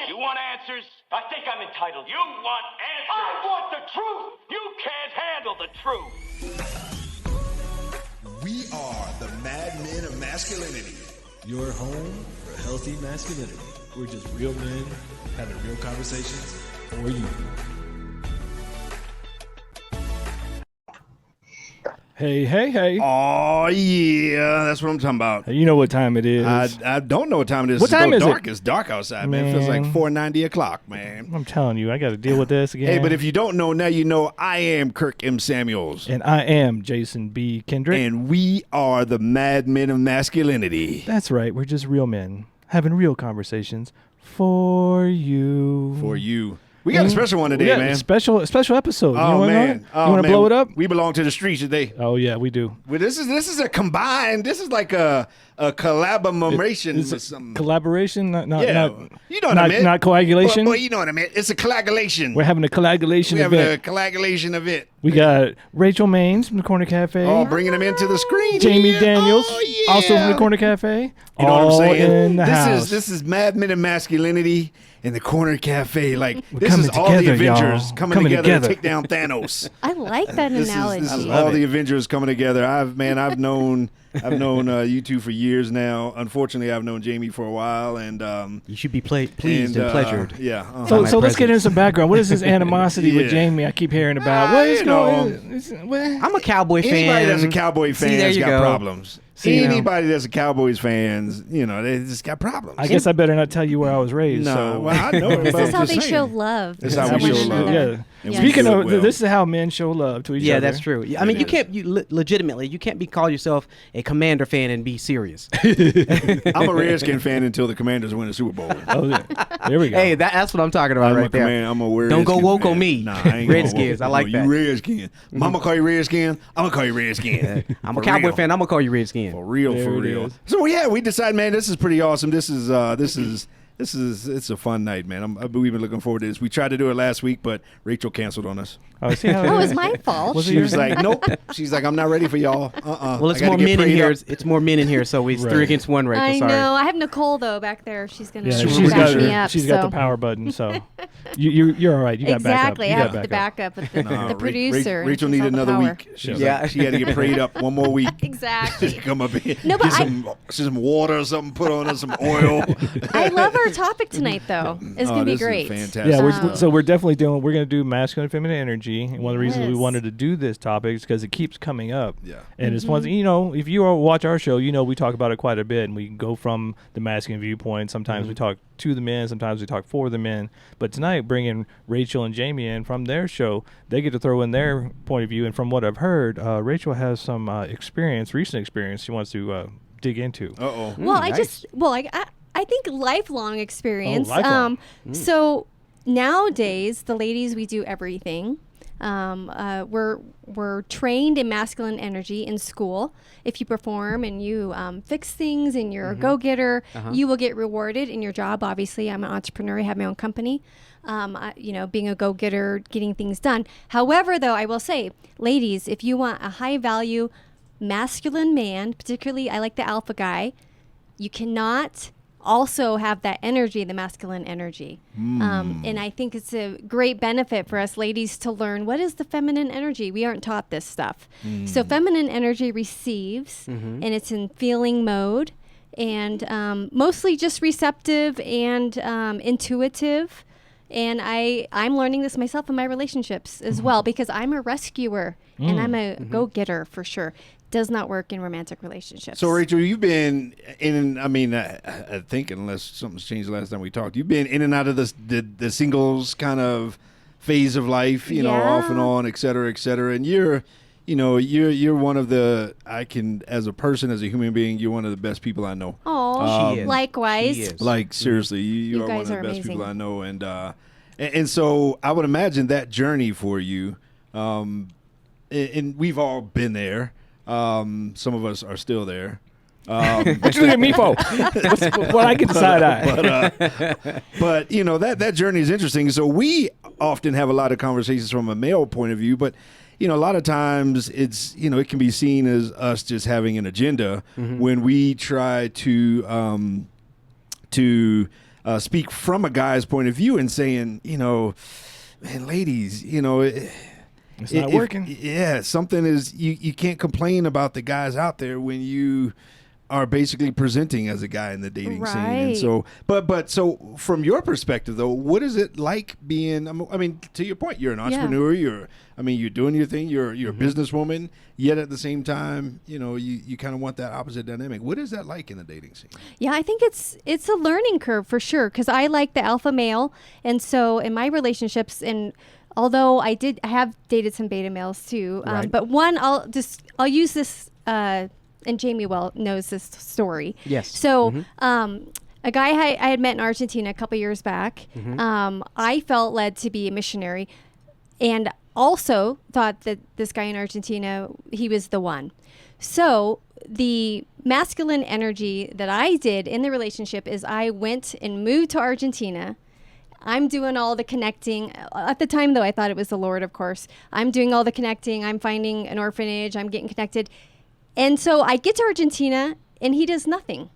You want answers? I think I'm entitled. You want answers? I want the truth. You can't handle the truth. We are the Mad Men of Masculinity. Your home for healthy masculinity. We're just real men having real conversations for you. Hey. Oh, yeah. That's what I'm talking about. You know what time it is. I don't know what time it is. What time is dark. it? It's dark outside, man. It feels like 4:90 o'clock, man. I'm telling you, I got to deal with this again. Hey, but if you don't know, now you know. I am Kirk M. Samuels. And I am Jason B. Kendrick. And we are the Mad Men of Masculinity. That's right. We're just real men having real conversations for you. For you. We got a special one today, man. Special episode. Oh, man. You want to blow it up? We belong to the streets today. Oh, yeah, we do. Well, this is a combined. This is like a collaboration with something. Collaboration? Not, you know what I mean. Not coagulation? Well, you know what I mean. It's a coagulation. We're having a coagulation event. We're having a coagulation event. We got Rachel Maines from the Corner Cafe. Oh, bringing them into the screen. Jamie here. Daniels, oh, yeah. also from the Corner Cafe. You know what I'm saying? In the house. This is Mad Men of Masculinity in the Corner Cafe. Like, We're this is all the together, Avengers y'all. coming together to take down Thanos. I like that analogy. This is all the Avengers coming together. I've known you two for years now. Unfortunately, I've known Jamie for a while, and you should be pleased and pleasured. Yeah. So let's get into some background. What is this animosity with Jamie I keep hearing about? What is going on? I'm a Cowboy fan. Anybody that's a Cowboy fan has got problems. Anybody that's a Cowboys fan, they just got problems. I guess I better not tell you where I was raised. No, well, I know. This is how they show love. This is how we show love. Yeah. Yes. Speaking of, this is how men show love to each other. Yeah, that's true. I mean, legitimately, you can't call yourself a Commander fan and be serious. I'm a Redskin fan until the Commanders win the Super Bowl. Oh, yeah. There we go. Hey, that's what I'm talking about right there. I'm a Redskin. Don't go woke on me. Nah, I ain't Redskins, I like that. You Redskin. Mama call you Redskin. I'm gonna call you Redskin. I'm a Cowboy fan. I'm gonna call you Redskin. For real. So yeah, we decided, man, this is pretty awesome. This is it's a fun night, man. We've been looking forward to this. We tried to do it last week, but Rachel canceled on us. Oh, see how it was my fault. She was like, nope. She's like, I'm not ready for y'all. Well, it's more men in here. It's more men in here, so it's 3 against 1, Rachel. I sorry. know. I have Nicole though back there. She's gonna back me up. She's got the power button, so you're all right. You got exactly. backup. I have the backup with the producer. Rachel needed another week. She had to get prayed up one more week. Exactly. Come up here. No, but some water or something. Put on her some oil. I love our topic tonight, though. It's gonna be great. Fantastic. Yeah, we're definitely we're gonna do masculine and feminine energy, and one of the reasons we wanted to do this topic is because it keeps coming up. Yeah. And it's one, if you watch our show, we talk about it quite a bit, and we go from the masculine viewpoint. Sometimes we talk to the men, sometimes we talk for the men. But tonight, bringing Rachel and Jamie in from their show, they get to throw in their point of view. And from what I've heard, Rachel has some recent experience she wants to dig into. Uh-oh. Well, I think lifelong experience. Oh, lifelong. So nowadays, the ladies, we do everything. We're trained in masculine energy in school. If you perform and you fix things and you're a go-getter, you will get rewarded in your job. Obviously, I'm an entrepreneur. I have my own company. Being a go-getter, getting things done. However, though, I will say, ladies, if you want a high-value masculine man, particularly I like the alpha guy, you cannot also have that energy, the masculine energy. And I think it's a great benefit for us ladies to learn what is the feminine energy. We aren't taught this stuff. So feminine energy receives, and it's in feeling mode, and mostly just receptive and intuitive. And I'm learning this myself in my relationships as well, because I'm a rescuer and I'm a go-getter for sure. Does not work in romantic relationships. So, Rachel, you've been I think unless something's changed the last time we talked, you've been in and out of the singles kind of phase of life, off and on, et cetera, and you're one of as a person, as a human being, you're one of the best people I know. Oh, likewise. She is. Like, seriously, you are one of the best amazing. people I know. And so I would imagine that journey for you, and we've all been there. Some of us are still there. What you look at me for? Well, I get the side eye. But that journey is interesting. So we often have a lot of conversations from a male point of view, but a lot of times it's, it can be seen as us just having an agenda when we try to speak from a guy's point of view and saying, man, ladies, It's not working. Yeah, something is, you can't complain about the guys out there when you are basically presenting as a guy in the dating scene. And so, but so from your perspective though, what is it like being, I mean, to your point, you're an entrepreneur, you're doing your thing, you're a businesswoman, yet at the same time, you kind of want that opposite dynamic. What is that like in the dating scene? Yeah, I think it's a learning curve for sure, because I like the alpha male. And so in my relationships, and although I have dated some beta males too, but one, I'll use this, and Jamie well knows this story. Yes. So a guy I had met in Argentina a couple years back, I felt led to be a missionary, and also thought that this guy in Argentina, he was the one. So the masculine energy that I did in the relationship is I went and moved to Argentina. I'm doing all the connecting. At the time, though, I thought it was the Lord, of course. I'm doing all the connecting. I'm finding an orphanage. I'm getting connected. And so I get to Argentina, and he does nothing.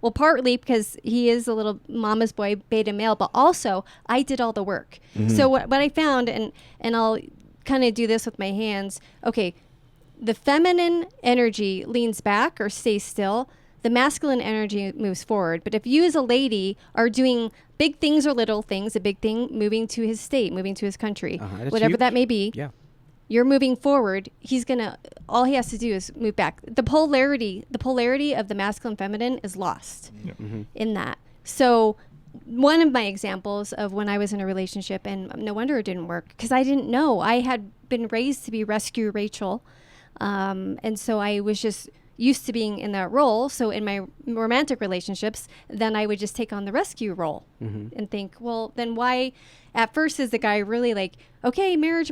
Well, partly because he is a little mama's boy, beta male, but also I did all the work. So what I found, and I'll kind of do this with my hands. Okay, the feminine energy leans back or stays still. The masculine energy moves forward. But if you as a lady are doing big things or little things, a big thing, moving to his state, moving to his country, whatever that may be, you're moving forward. All he has to do is move back. The polarity of the masculine feminine is lost in that. So one of my examples of when I was in a relationship, and no wonder it didn't work, because I didn't know. I had been raised to be Rescue Rachel. And so I was just used to being in that role. So in my romantic relationships, then I would just take on the rescue role and think, well, then why? At first is the guy really like, okay, marriage.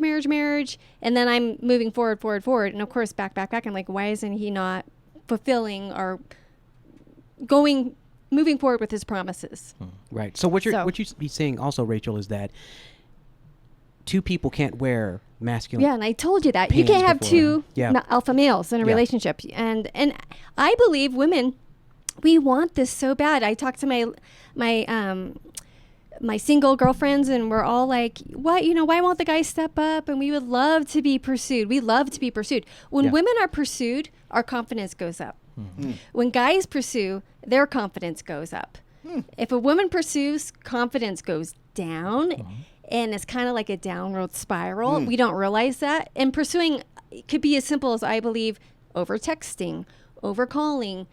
And then I'm moving forward. And of course, back. I'm like, why isn't he not fulfilling or moving forward with his promises? Right. So what you're be saying also, Rachel, is that two people can't wear masculine. Yeah, and I told you that. You can't have two alpha males in a relationship. And I believe women, we want this so bad. I talked to my single girlfriends, and we're all like, what, why won't the guy step up? And we would love to be pursued. We love to be pursued. When women are pursued, our confidence goes up. When guys pursue, their confidence goes up. If a woman pursues, confidence goes down. And it's kind of like a downward spiral. We don't realize that. And pursuing could be as simple as, I believe, over texting, over calling,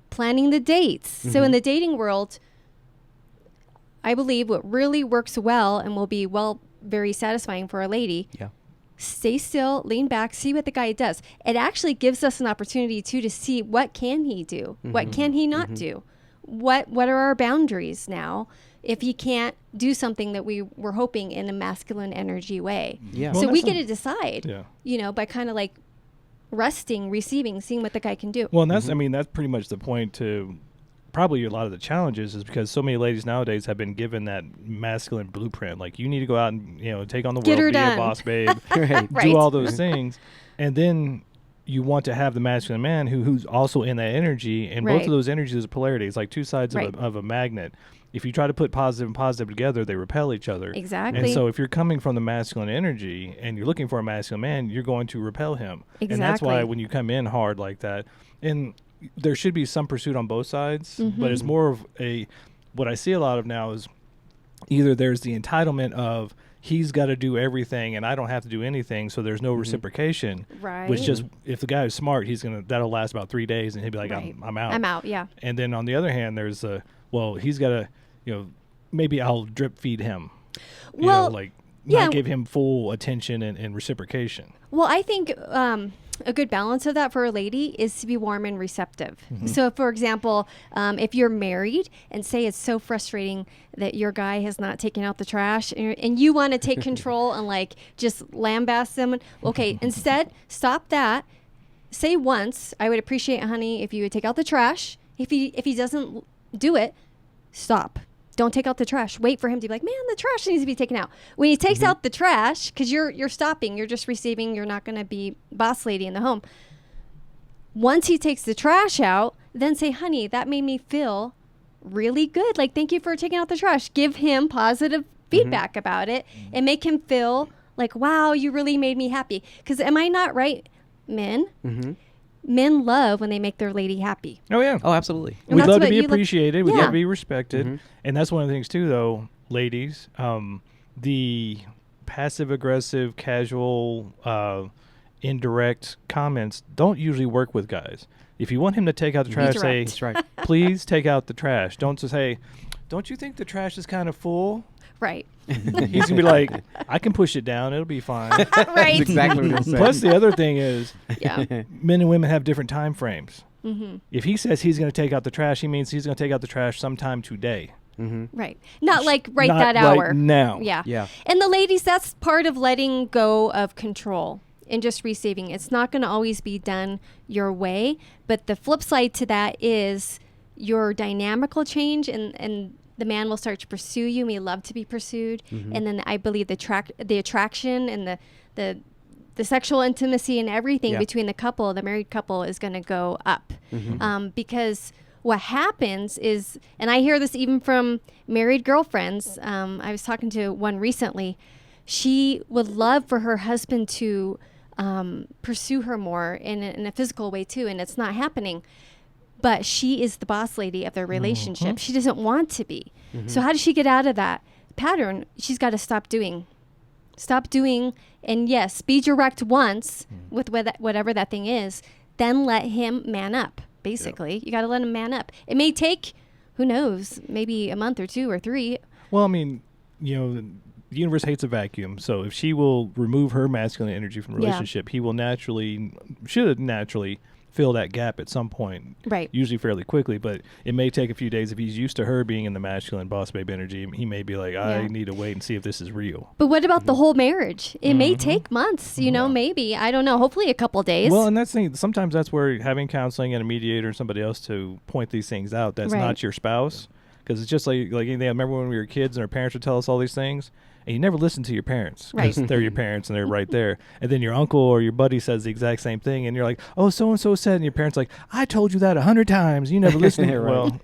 planning the dates. So in the dating world, I believe what really works well and will be very satisfying for a lady, stay still, lean back, see what the guy does. It actually gives us an opportunity to see what can he do, what can he not do, what are our boundaries now, if he can't do something that we were hoping in a masculine energy way. So we get to decide, by kind of like resting, receiving, seeing what the guy can do. Well, and that's, that's pretty much the point to probably a lot of the challenges, is because so many ladies nowadays have been given that masculine blueprint. Like, you need to go out and, take on the world, be a boss babe, do all those things. And then you want to have the masculine man who's also in that energy. And both of those energies are polarities, like two sides of a magnet. If you try to put positive and positive together, they repel each other. Exactly. And so if you're coming from the masculine energy and you're looking for a masculine man, you're going to repel him. Exactly. And that's why when you come in hard like that, and there should be some pursuit on both sides, but it's more of what I see a lot of now is either there's the entitlement of he's got to do everything and I don't have to do anything, so there's no reciprocation. Right. Which just, if the guy is smart, that'll last about 3 days and he'll be like, I'm out. I'm out, yeah. And then on the other hand, there's he's got to, maybe I'll drip feed him. Not give him full attention and reciprocation. Well, I think a good balance of that for a lady is to be warm and receptive. So, for example, if you're married and say it's so frustrating that your guy has not taken out the trash and you want to take control and just lambast them, okay, instead, stop that. Say once, I would appreciate, honey, if you would take out the trash. If he doesn't do it, stop. don't take out the trash. Wait for him to be like, man, the trash needs to be taken out. When he takes out the trash, because you're stopping, you're just receiving, you're not going to be boss lady in the home. Once he takes the trash out, then say, honey, that made me feel really good. Like, thank you for taking out the trash. Give him positive feedback about it and make him feel like, wow, you really made me happy. Because am I not right, men? Men love when they make their lady happy. Oh, yeah. Oh, absolutely. And We'd that's love to what be you look- appreciated. We'd Yeah. love to be respected. And that's one of the things, too, though, ladies. The passive-aggressive, casual, indirect comments don't usually work with guys. If you want him to take out the trash, say, That's right. please take out the trash. Don't just say, don't you think the trash is kind of full? Right. He's going to be like, I can push it down. It'll be fine. Right. That's exactly what he'll say. Plus, the other thing is, Yeah. men and women have different time frames. If he says he's going to take out the trash, he means he's going to take out the trash sometime today. Right. Not like right Not that hour. right now. Yeah. Yeah. And the ladies, that's part of letting go of control and just receiving. It's not going to always be done your way. But the flip side to that is your dynamic will change and the man will start to pursue you, may love to be pursued. And then I believe the attraction and the sexual intimacy and everything between the married couple is going to go up. Because what happens is, and I hear this even from married girlfriends, I was talking to one recently, she would love for her husband to pursue her more in a physical way too, and it's not happening. But she is the boss lady of their relationship. She doesn't want to be. So how does she get out of that pattern? She's got to stop doing. And yes, be direct once with whatever that thing is. Then let him man up, basically. You got to let him man up. It may take, who knows, maybe a month or 2 or 3. Well, I mean, the universe hates a vacuum. So if she will remove her masculine energy from the relationship, he will should naturally fill that gap at some point. Right. Usually fairly quickly, but it may take a few days. If he's used to her being in the masculine boss babe energy, he may be like, I need to wait and see if this is real. But what about the whole marriage? It may take months, maybe. I don't know. Hopefully a couple days. Well, and that's the thing. Sometimes that's where having counseling and a mediator and somebody else to point these things out that's not your spouse. Because it's just like anything. I remember when we were kids and our parents would tell us all these things, and you never listen to your parents because they're your parents and they're right there. And then your uncle or your buddy says the exact same thing, and you're like, "Oh, so and so said," and your parents like, "I told you that 100 times. You never listened." Well,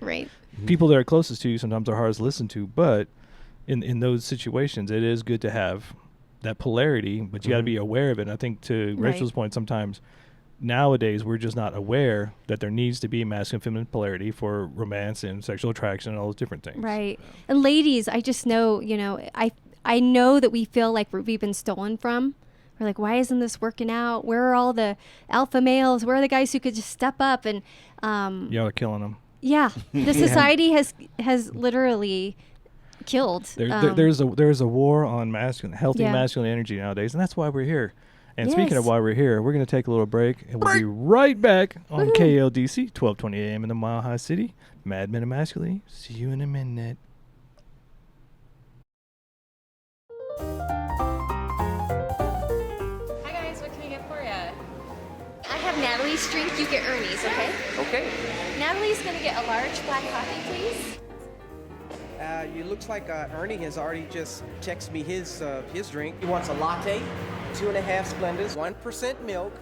people that are closest to you sometimes are hardest to listen to, but in those situations, it is good to have that polarity, but you got to be aware of it. And I think to Rachel's point, sometimes nowadays we're just not aware that there needs to be masculine feminine polarity for romance and sexual attraction and all those different things. Right. And ladies, I just know, I know that we feel like we've been stolen from. We're like, why isn't this working out? Where are all the alpha males? Where are the guys who could just step up? And they're killing them. Yeah, the society has literally killed. There's a war on healthy masculine energy nowadays, and that's why we're here. And speaking of why we're here, we're going to take a little break, and we'll be right back on KLDC, 1220 AM in the Mile High City. Mad Men of Masculinity. See you in a minute. Hi guys, what can I get for you? I have Natalie's drink. You get Ernie's, okay? Okay. Natalie's going to get a large black coffee, please. It looks like Ernie has already just texted me his drink. He wants a latte, 2.5 Splendas, 1% milk,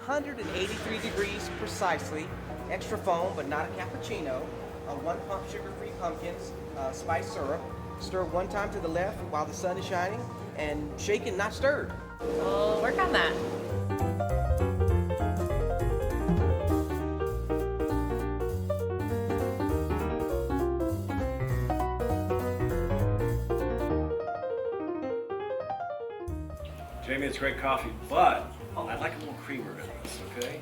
183 degrees precisely, extra foam but not a cappuccino, 1 pump sugar-free pumpkins, spiced syrup. Stir 1 time to the left while the sun is shining, and shaken, not stirred. We'll work on that. Jamie, it's great coffee, but I'd like a little creamer in this, okay?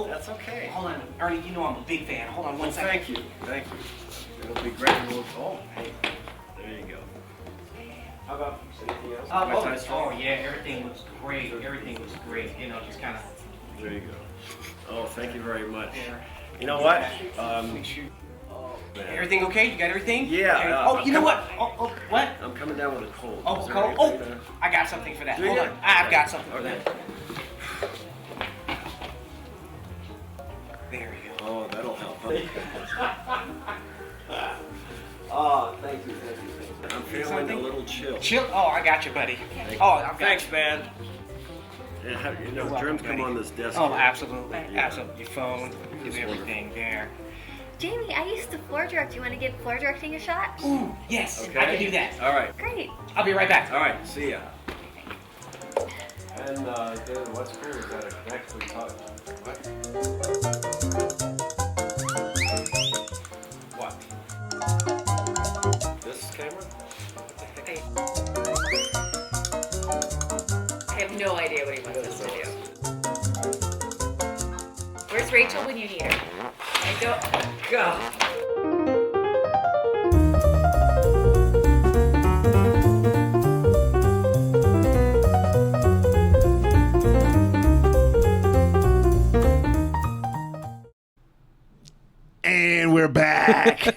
That's okay. Hold on, Ernie, you know I'm a big fan. Hold on one second. Thank you. It'll be great. Oh, hey, there you go. How about anything else? Yeah, everything was great. Everything was great. Just kind of. There you go. Oh, thank you very much. You know what? Everything okay? You got everything? Yeah. You know what? What? I'm coming down with a cold. Oh, Is there cold? anything I got something for that. Do Hold you? on. I've got something for that. There you go. Oh, that'll help. Huh? I'm feeling a little chill. Chill? Oh, I got you, buddy. Oh, I've got Thanks, man. And how, germs come on this desk. Oh, absolutely. Absolutely. Your phone, do everything there. Jamie, I used to floor direct. You want to give floor directing a shot? Ooh, yes. Okay. I can do that. All right. Great. I'll be right back. All right. See ya. And what's cool is that I can actually talk. What? This camera? I have no idea what he wants us to do. Where's Rachel when you need her? I don't. Go. And we're back.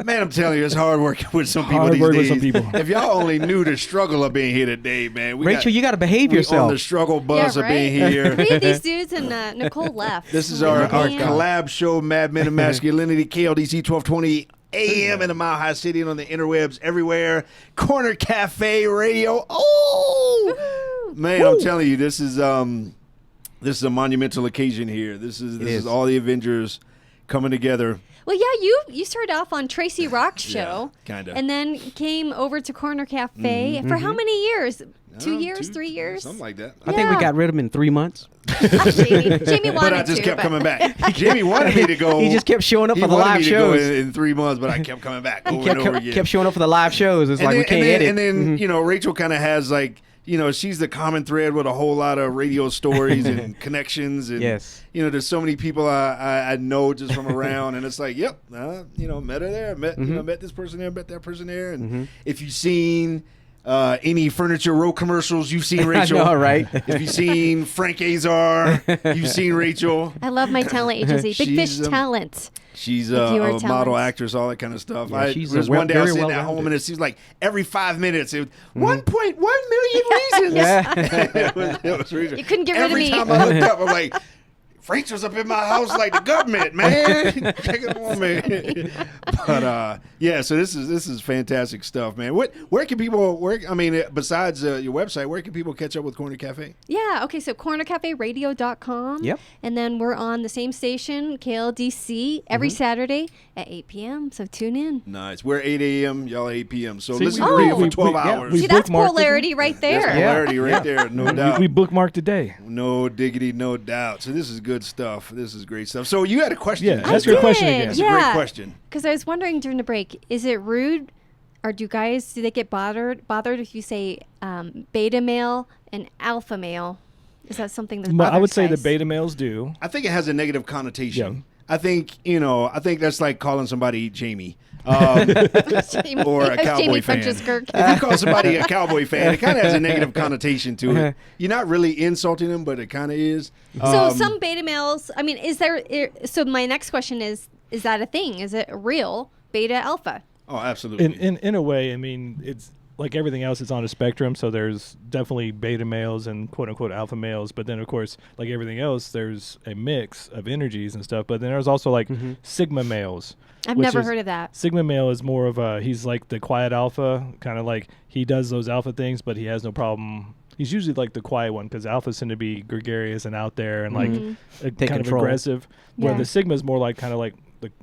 Man, I'm telling you, it's hard working with some people Hard these work days. with some people. If y'all only knew the struggle of being here today, man. Rachel, you got to behave we yourself. on the struggle bus Yeah, of being right? here. Three of these dudes and Nicole left. This is Oh, our man. collab show, Mad Men of Masculinity, KLDC 1220 AM in the Mile High City and on the interwebs everywhere. Corner Cafe Radio. Oh, man, I'm telling you, this is a monumental occasion here. This is all the Avengers coming together. Well, yeah, you started off on Tracy Rock's show. Yeah, kinda. And then came over to Corner Cafe for how many years? 2 years, 3 years? Something like that. I think we got rid of him in 3 months. Jamie wanted But I just to, kept but- coming back. Jamie wanted me to go. He just kept showing up He for the wanted live me to go shows. in 3 months, but I kept coming back over and over again. Kept showing up for the live shows. It's like we can't edit. And then Rachel kind of has like, she's the common thread with a whole lot of radio stories and connections. And, Yes. there's so many people I know just from around. And it's like, yep, met her there. Met this person there, met that person there. And if you've seen any Furniture Row commercials, you've seen Rachel. I know, right? If you've seen Frank Azar, you've seen Rachel. I love my talent agency. Big She's, Fish Talent. She's If you are a model talents. actress, all that kind of stuff. Yeah, she's there's well- one day I was very sitting at well-rounded. home and it seems like every 5 minutes, it was 1.1 million reasons. it was reason. You couldn't get rid of every me. time I looked up, I'm like, Rachel's up in my house like the government, man. Check it on me. But so this is fantastic stuff, man. Where can people besides your website, where can people catch up with Corner Cafe? Yeah, okay, so cornercaferadio.com. Yep. And then we're on the same station, KLDC, every Saturday at 8 p.m., so tune in. Nice. We're 8 a.m., y'all 8 p.m. So See, listen we- to radio we- for 12 we- yeah, hours. we See, that's bookmarked it. polarity right there. That's polarity right there, no doubt. We bookmarked today. No diggity, no doubt. So this is good stuff. This is great stuff. So you had a question. Yeah, ask your question again. That's a great question. Because I was wondering during the break, is it rude, or do they get bothered if you say beta male and alpha male? Is that something that bothers I would say the guys? beta males do. I think it has a negative connotation. Yeah. I think that's like calling somebody Jamie. Jamie, or a Cowboy Jamie fan. punches Kirk. If you call somebody a Cowboy fan, it kind of has a negative connotation to it. You're not really insulting them, but it kind of is. So some beta males, so my next question is that a thing? Is it real beta alpha? Oh, absolutely. In a way, it's like everything else, it's on a spectrum. So there's definitely beta males and quote unquote alpha males. But then, of course, like everything else, there's a mix of energies and stuff. But then there's also like sigma males. I've which never is- heard of that. Sigma male is more of he's like the quiet alpha, kind of like he does those alpha things, but he has no problem. He's usually like the quiet one because alphas tend to be gregarious and out there and like Take kind control. of aggressive. Where Yeah. the sigma is more like kind of like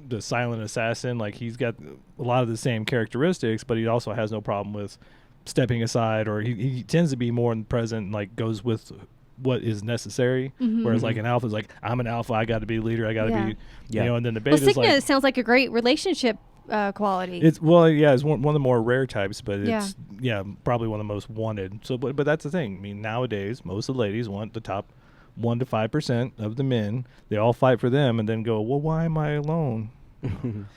the silent assassin. Like he's got a lot of the same characteristics, but he also has no problem with stepping aside, or he tends to be more in the present and like goes with what is necessary. Whereas like an alpha is like, I'm an alpha, I got to be a leader, I got to Yeah. be, Yeah. and then the Well, beta is sigma like, sounds like a great relationship quality. it's it's one of the more rare types, but it's probably one of the most wanted. So, but that's the thing. Nowadays, most of the ladies want the top 1 to 5% of the men. They all fight for them, and then go, well, why am I alone?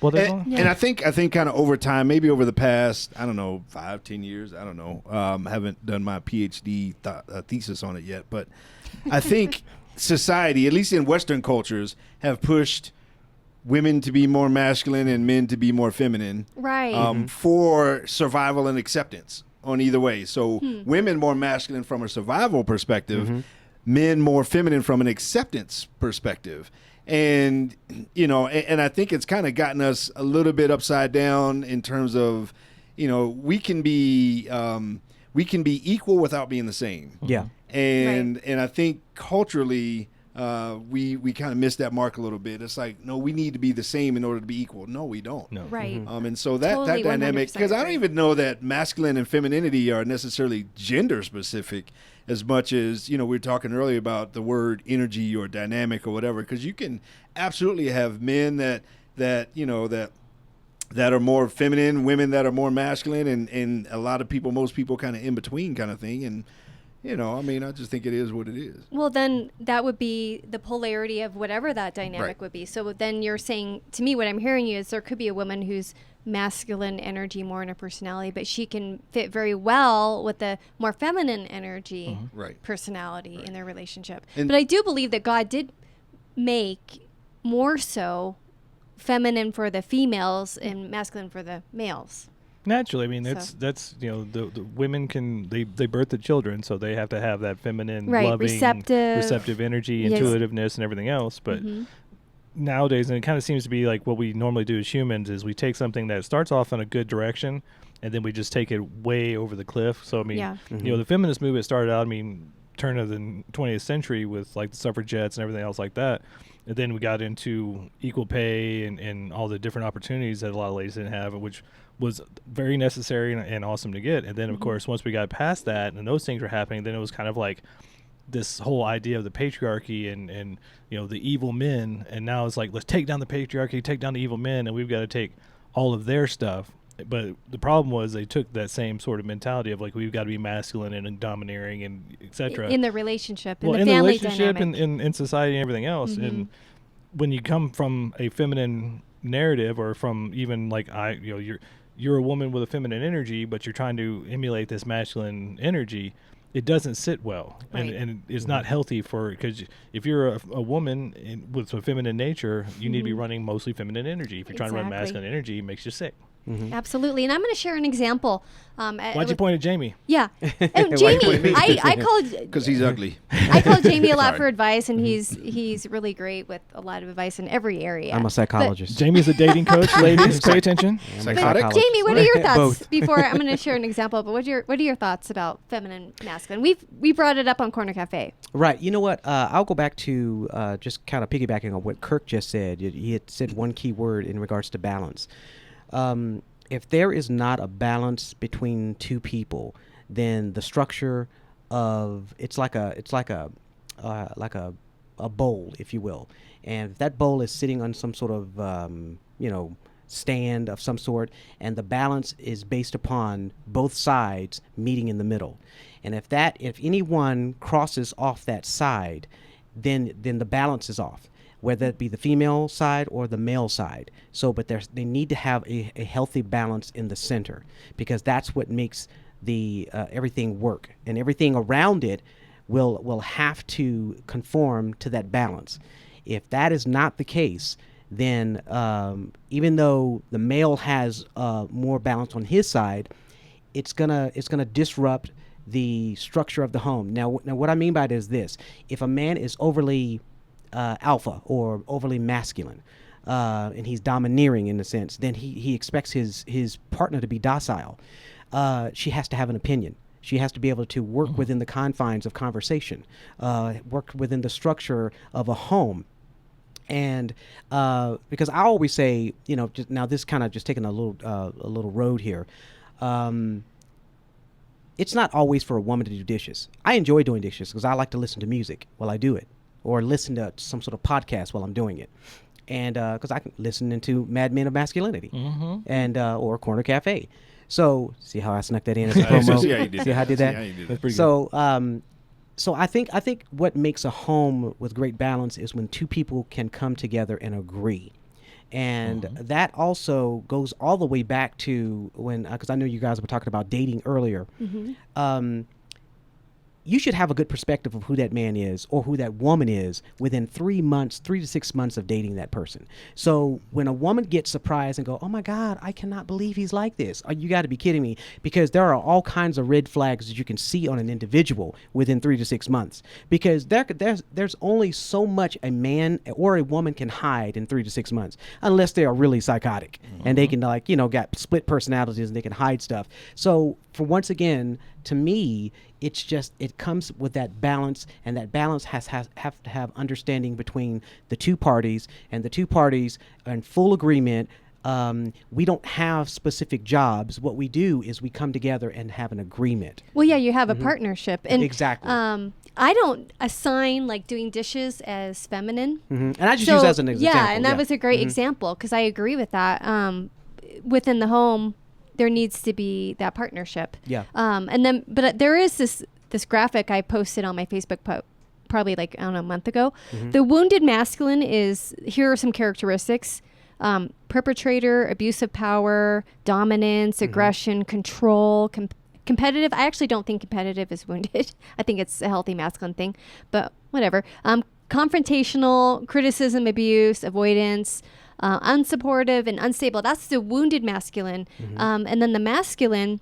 Well, there's all- And I think kind of over time, maybe over the past, 5-10 years, I don't know. Haven't done my PhD thesis on it yet, but I think society, at least in Western cultures, have pushed women to be more masculine and men to be more feminine, right. for survival and acceptance on either way. So women more masculine from a survival perspective, men more feminine from an acceptance perspective. And, and I think it's kind of gotten us a little bit upside down in terms of, we can be equal without being the same. Yeah. And I think culturally, we kind of missed that mark a little bit. It's like, no, we need to be the same in order to be equal. No, we don't. No. Right. And so that Totally, dynamic, 100% because I don't agree. even know that masculine and femininity are necessarily gender specific as much as, we were talking earlier about the word energy or dynamic or whatever, because you can absolutely have men that are more feminine, women that are more masculine, and a lot of people, most people kind of in between kind of thing. And, I just think it is what it is. Well, then that would be the polarity of whatever that dynamic would be. So then you're saying, to me, what I'm hearing you is there could be a woman who's masculine energy more in her personality, but she can fit very well with the more feminine energy personality in their relationship. But I do believe that God did make more so feminine for the females and masculine for the males. Naturally, I mean that's the women they birth the children, so they have to have that feminine, loving, receptive energy, intuitiveness, and everything else. But nowadays, and it kind of seems to be like what we normally do as humans is we take something that starts off in a good direction, and then we just take it way over the cliff. So I mean, the feminist movement started out, turn of the 20th century with like the suffragettes and everything else like that. And then we got into equal pay and all the different opportunities that a lot of ladies didn't have, which was very necessary and awesome to get. And then, of course, once we got past that and those things were happening, then it was kind of like this whole idea of the patriarchy and the evil men. And now it's like, let's take down the patriarchy, take down the evil men, and we've got to take all of their stuff. But the problem was they took that same sort of mentality of like, we've got to be masculine and domineering and et cetera. In the relationship, in the family relationship dynamic. and in society and everything else. And when you come from a feminine narrative or from even like you're a woman with a feminine energy, but you're trying to emulate this masculine energy, it doesn't sit well. And it's not healthy because if you're a woman with a feminine nature, you need to be running mostly feminine energy. If you're trying to run masculine energy, it makes you sick. Absolutely. And I'm going to share an example. Why'd you point at Jamie? Yeah. Jamie, I called... Because he's ugly. I called Jamie a lot for advice, and he's really great with a lot of advice in every area. I'm a psychologist. Jamie's a dating coach. Ladies, pay attention. But Jamie, what are your thoughts? Before I'm going to share an example, but what are your thoughts about feminine, masculine? We brought it up on Corner Cafe. Right. You know what? I'll go back to just kind of piggybacking on what Kirk just said. He had said one key word in regards to balance. If there is not a balance between two people, then the structure of it's like a bowl, if you will, and if that bowl is sitting on some sort of stand of some sort, and the balance is based upon both sides meeting in the middle, and if anyone crosses off that side, then the balance is off, whether it be the female side or the male side. So, but they need to have a healthy balance in the center, because that's what makes the everything work, and everything around it will have to conform to that balance. If that is not the case, then even though the male has more balance on his side, it's gonna disrupt the structure of the home. Now what I mean by it is this: if a man is overly alpha or overly masculine, and he's domineering in a sense, then he expects his partner to be docile. She has to have an opinion. She has to be able to work within the confines of conversation, work within the structure of a home. And because I always say, now this kind of just taking a little road here. It's not always for a woman to do dishes. I enjoy doing dishes because I like to listen to music while I do it, or listen to some sort of podcast while I'm doing it. And because I can listen into Mad Men of Masculinity and or Corner Cafe. So see how I snuck that in as a promo? See how you did See how I did that? That's pretty good. So I think what makes a home with great balance is when two people can come together and agree. And that also goes all the way back to when, because I know you guys were talking about dating earlier. you should have a good perspective of who that man is or who that woman is within 3 to 6 months of dating that person. So when a woman gets surprised and go, oh my God, I cannot believe he's like this. Oh, you got to be kidding me, because there are all kinds of red flags that you can see on an individual within 3 to 6 months, because there's only so much a man or a woman can hide in 3 to 6 months, unless they are really psychotic and they can got split personalities and they can hide stuff. So for once again, to me, it's just, it comes with that balance, and that balance have to have understanding between the two parties, and the two parties are in full agreement. We don't have specific jobs. What we do is we come together and have an agreement. Well, yeah, you have a partnership. And exactly. I don't assign like doing dishes as feminine. And I just use that as an example. Yeah, and that was a great example, because I agree with that. Within the home, there needs to be that partnership. Yeah. And then, but there is this graphic I posted on my Facebook probably like, I don't know, a month ago. The wounded masculine is, here are some characteristics: perpetrator, abuse of power, dominance, aggression, control, competitive. I actually don't think competitive is wounded. I think it's a healthy masculine thing, but whatever. Confrontational, criticism, abuse, avoidance, unsupportive, and unstable. That's the wounded masculine. And then the masculine,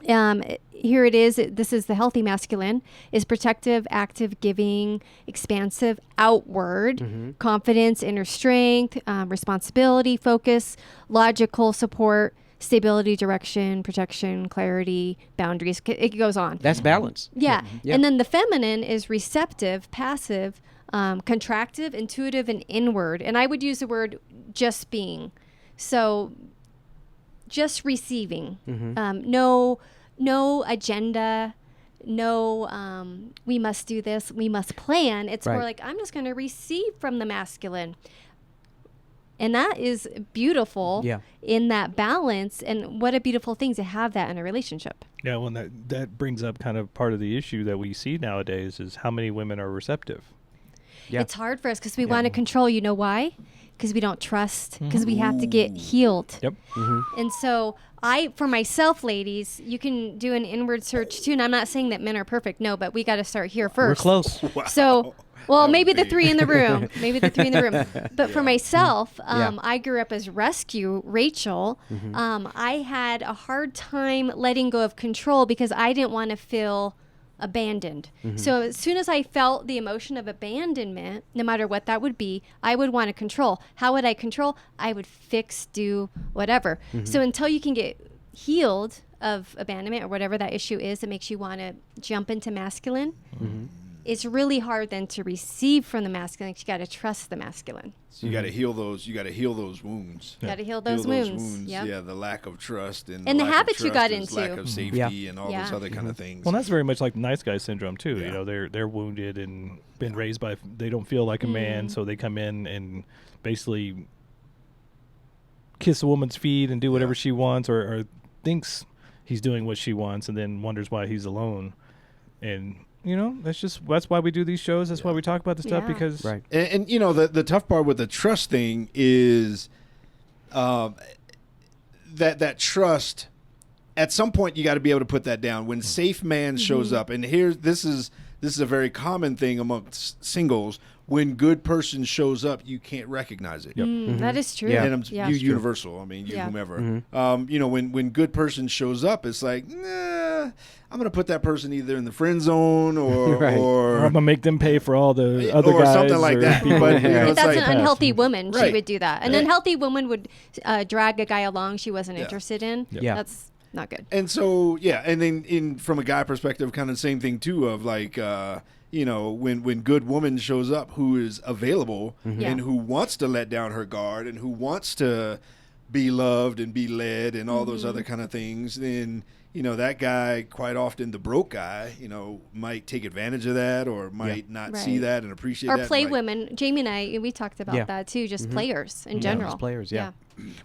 here it is. This is the healthy masculine, is protective, active, giving, expansive, outward, confidence, inner strength, responsibility, focus, logical support, stability, direction, protection, clarity, boundaries. It goes on. That's balance. Yeah. And then the feminine is receptive, passive, contractive, intuitive, and inward. And I would use the word just being. So just receiving. No agenda. No, we must do this. We must plan. It's more like, I'm just going to receive from the masculine. And that is beautiful in that balance. And what a beautiful thing to have that in a relationship. Yeah, well, that brings up kind of part of the issue that we see nowadays is how many women are receptive. Yeah. It's hard for us because we want to control. You know why? Because we don't trust. Because we have to get healed. Yep. And so for myself, ladies, you can do an inward search too. And I'm not saying that men are perfect. No, but we got to start here first. We're close. Wow. So, well, maybe the three in the room. But for myself, I grew up as rescue Rachel. I had a hard time letting go of control because I didn't want to feel abandoned. So as soon as I felt the emotion of abandonment, no matter what that would be, I would want to control. How would I control? I would fix, do, whatever. So until you can get healed of abandonment or whatever that issue is that makes you want to jump into masculine, it's really hard then to receive from the masculine. You got to trust the masculine. So you got to heal those. You got to heal those wounds. Got to heal those wounds. Yep. Yeah, the lack of trust and the habits you got into, lack of safety and all those other kind of things. Well, that's very much like nice guy syndrome too. You know, they're wounded and been raised by. They don't feel like a man, so they come in and basically kiss a woman's feet and do whatever she wants, or thinks he's doing what she wants, and then wonders why he's alone. And you know, that's why we do these shows. That's why we talk about this stuff, because and you know, the tough part with the trust thing is that trust, at some point you got to be able to put that down. When safe man shows up, and this is a very common thing amongst singles. When good person shows up, you can't recognize it. That is true. And universal. I mean, whomever. You know, when good person shows up, it's like, nah, I'm going to put that person either in the friend zone or I'm going to make them pay for all the other guys. Or something like that. But, if that's an unhealthy woman, she would do that. An unhealthy woman would drag a guy along she wasn't interested in. That's not good. And so, and then from a guy perspective, kind of the same thing too, of like, you know, when good woman shows up who is available and who wants to let down her guard and who wants to be loved and be led and all those other kind of things, then, you know, that guy, quite often the broke guy, you know, might take advantage of that or might not see that and appreciate that. Or play women. Jamie and I, we talked about that too, just players in general. Just players,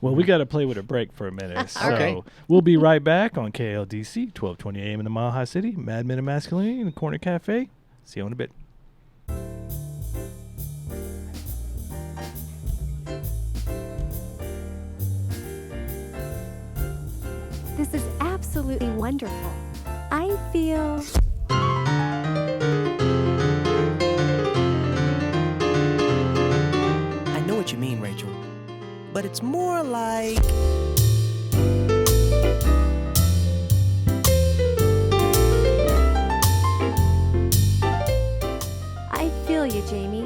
Well, we got to play with a break for a minute. So Okay. We'll be right back on KLDC, 1220 AM in the Mile High City, Mad Men of Masculinity in the Corner Cafe. See you in a bit. This is absolutely wonderful. I feel but it's more like... I feel you, Jamie.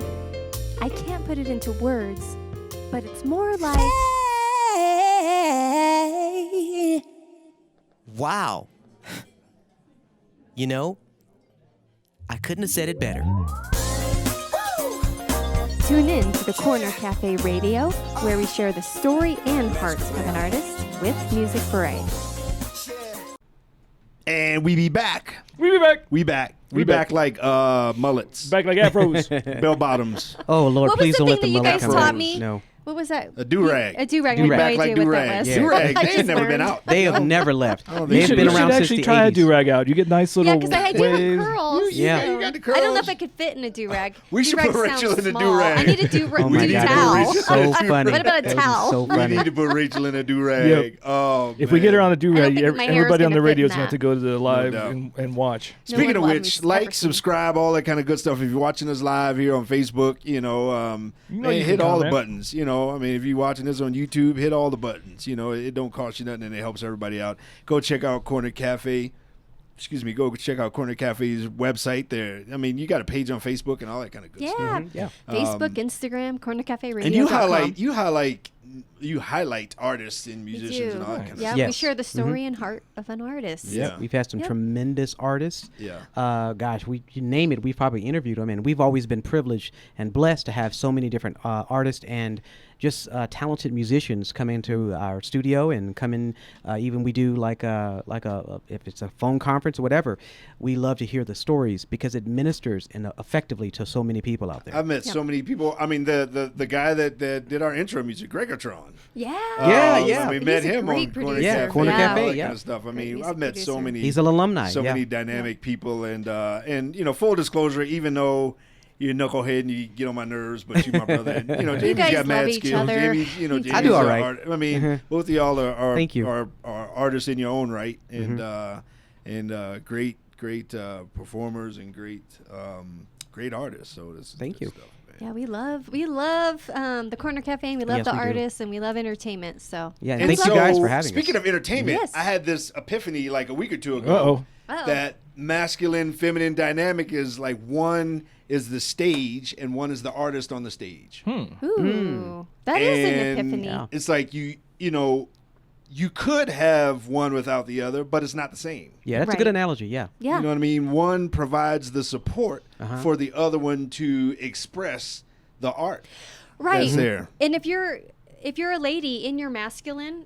I can't put it into words, but it's more like... Wow. You know, I couldn't have said it better. Tune in to the Corner Cafe Radio, where we share the story and heart of an artist with Music Parade. And we be back. We be back. We back. We back like mullets. Back like afros. Bell bottoms. Oh, Lord, What please was the don't thing let the that you mullet guys come taught me? No. What was that? A do-rag. A do-rag. Do-rag. I have Back no idea like what that do-rag. was. Yeah. Do-rag. I They just had never been learned. out. They have never left. Oh, They've been around since actually the try 80s. a do-rag out. You get nice little Yeah, because I had different waves. curls. Yeah. You got the curls. I don't know if I could fit in a do-rag. We should Do-rag put Rachel sounds in a small. do-rag. I need a do-rag. Oh my do God, towel. that would be so funny. What about a That would be towel? so We funny. need to put Rachel in a do-rag. Yep. Oh, If we get her on a do-rag, think my hair is everybody on gonna the radio is fit in going to that. go to the live doubt. and watch. Speaking of one which, who's like, ever seen. subscribe, all that kind of good stuff. If you're watching us live here on Facebook, You know man, you hit can all the comment. buttons. I mean, if you're watching this on YouTube, hit all the buttons. It don't cost you nothing, and it helps everybody out. Go check out Corner Cafe. Go check out Corner Cafe's website there. I mean, you got a page on Facebook and all that kind of good stuff. Yeah. Yeah. Facebook, Instagram, Corner Cafe Radio. And you highlight artists and musicians and all that kind of Yeah, stuff. we Yes. share the story and heart of an artist. Yeah. We've had some Yep. tremendous artists. Yeah. Gosh, you name it, we've probably interviewed them, and we've always been privileged and blessed to have so many different artists and just talented musicians come into our studio and come in. Even we do like a if it's a phone conference or whatever, we love to hear the stories because it ministers effectively to so many people out there. I've met so many people. I mean, the guy that did our intro music, Gregotron. Yeah. Yeah. We He's met a him great on Corner producer. Yeah, Cafe, Corner all Cafe, that yeah. kind of stuff. I mean, Great I've met so producer. many. He's an alumni. So yeah. many dynamic people, and full disclosure, even though you're a knucklehead and you get on my nerves, but you're my brother. And, Jamie's guys got mad love each skills. other. Jamie's I do all right. I mean, both of y'all are Thank you. are artists in your own right, and great performers and great artists. So this is Thank good you. stuff, man. Yeah, we love the Corner Cafe, and we love Yes, the we do. artists, and we love entertainment. So Yeah, and And thank you guys so, for having speaking us. of entertainment, Yes. I had this epiphany like a week or two ago Uh-oh. Uh-oh. that masculine feminine dynamic is like one is the stage and one is the artist on the stage. Ooh, that is an And epiphany. Yeah. It's like you could have one without the other, but it's not the same. Yeah, that's a Right. good analogy. Yeah. Yeah. You know what I mean? One provides the support for the other one to express the art. Right. That's there. And if you're a lady in your masculine,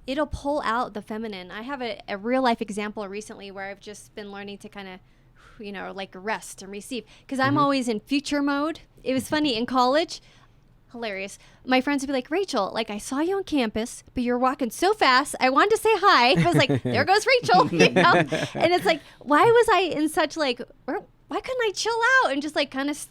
it'll pull out the feminine. I have a real life example recently where I've just been learning to kind of, like rest and receive, because I'm always in future mode. It was funny in college. Hilarious. My friends would be like, Rachel, like I saw you on campus, but you're walking so fast. I wanted to say hi. I was like, there goes Rachel. And it's like, why was I in such like, why couldn't I chill out and just like kind of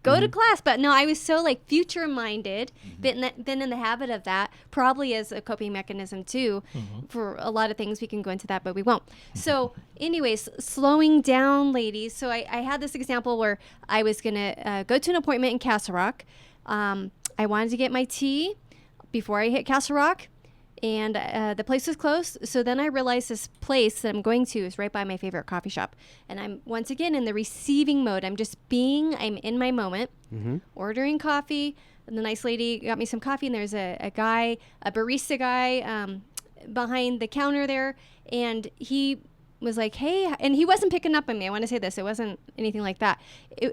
go to class? But no, I was so like future minded, been in the habit of that, probably as a coping mechanism too, for a lot of things. We can go into that, but we won't. So anyways, slowing down, ladies. So I had this example where I was going to go to an appointment in Castle Rock. I wanted to get my tea before I hit Castle Rock, and the place was closed. So then I realized this place that I'm going to is right by my favorite coffee shop. And I'm once again in the receiving mode. I'm in my moment, ordering coffee. And the nice lady got me some coffee, and there's a barista guy behind the counter there. And he was like, hey, and he wasn't picking up on me. I want to say this. It wasn't anything like that.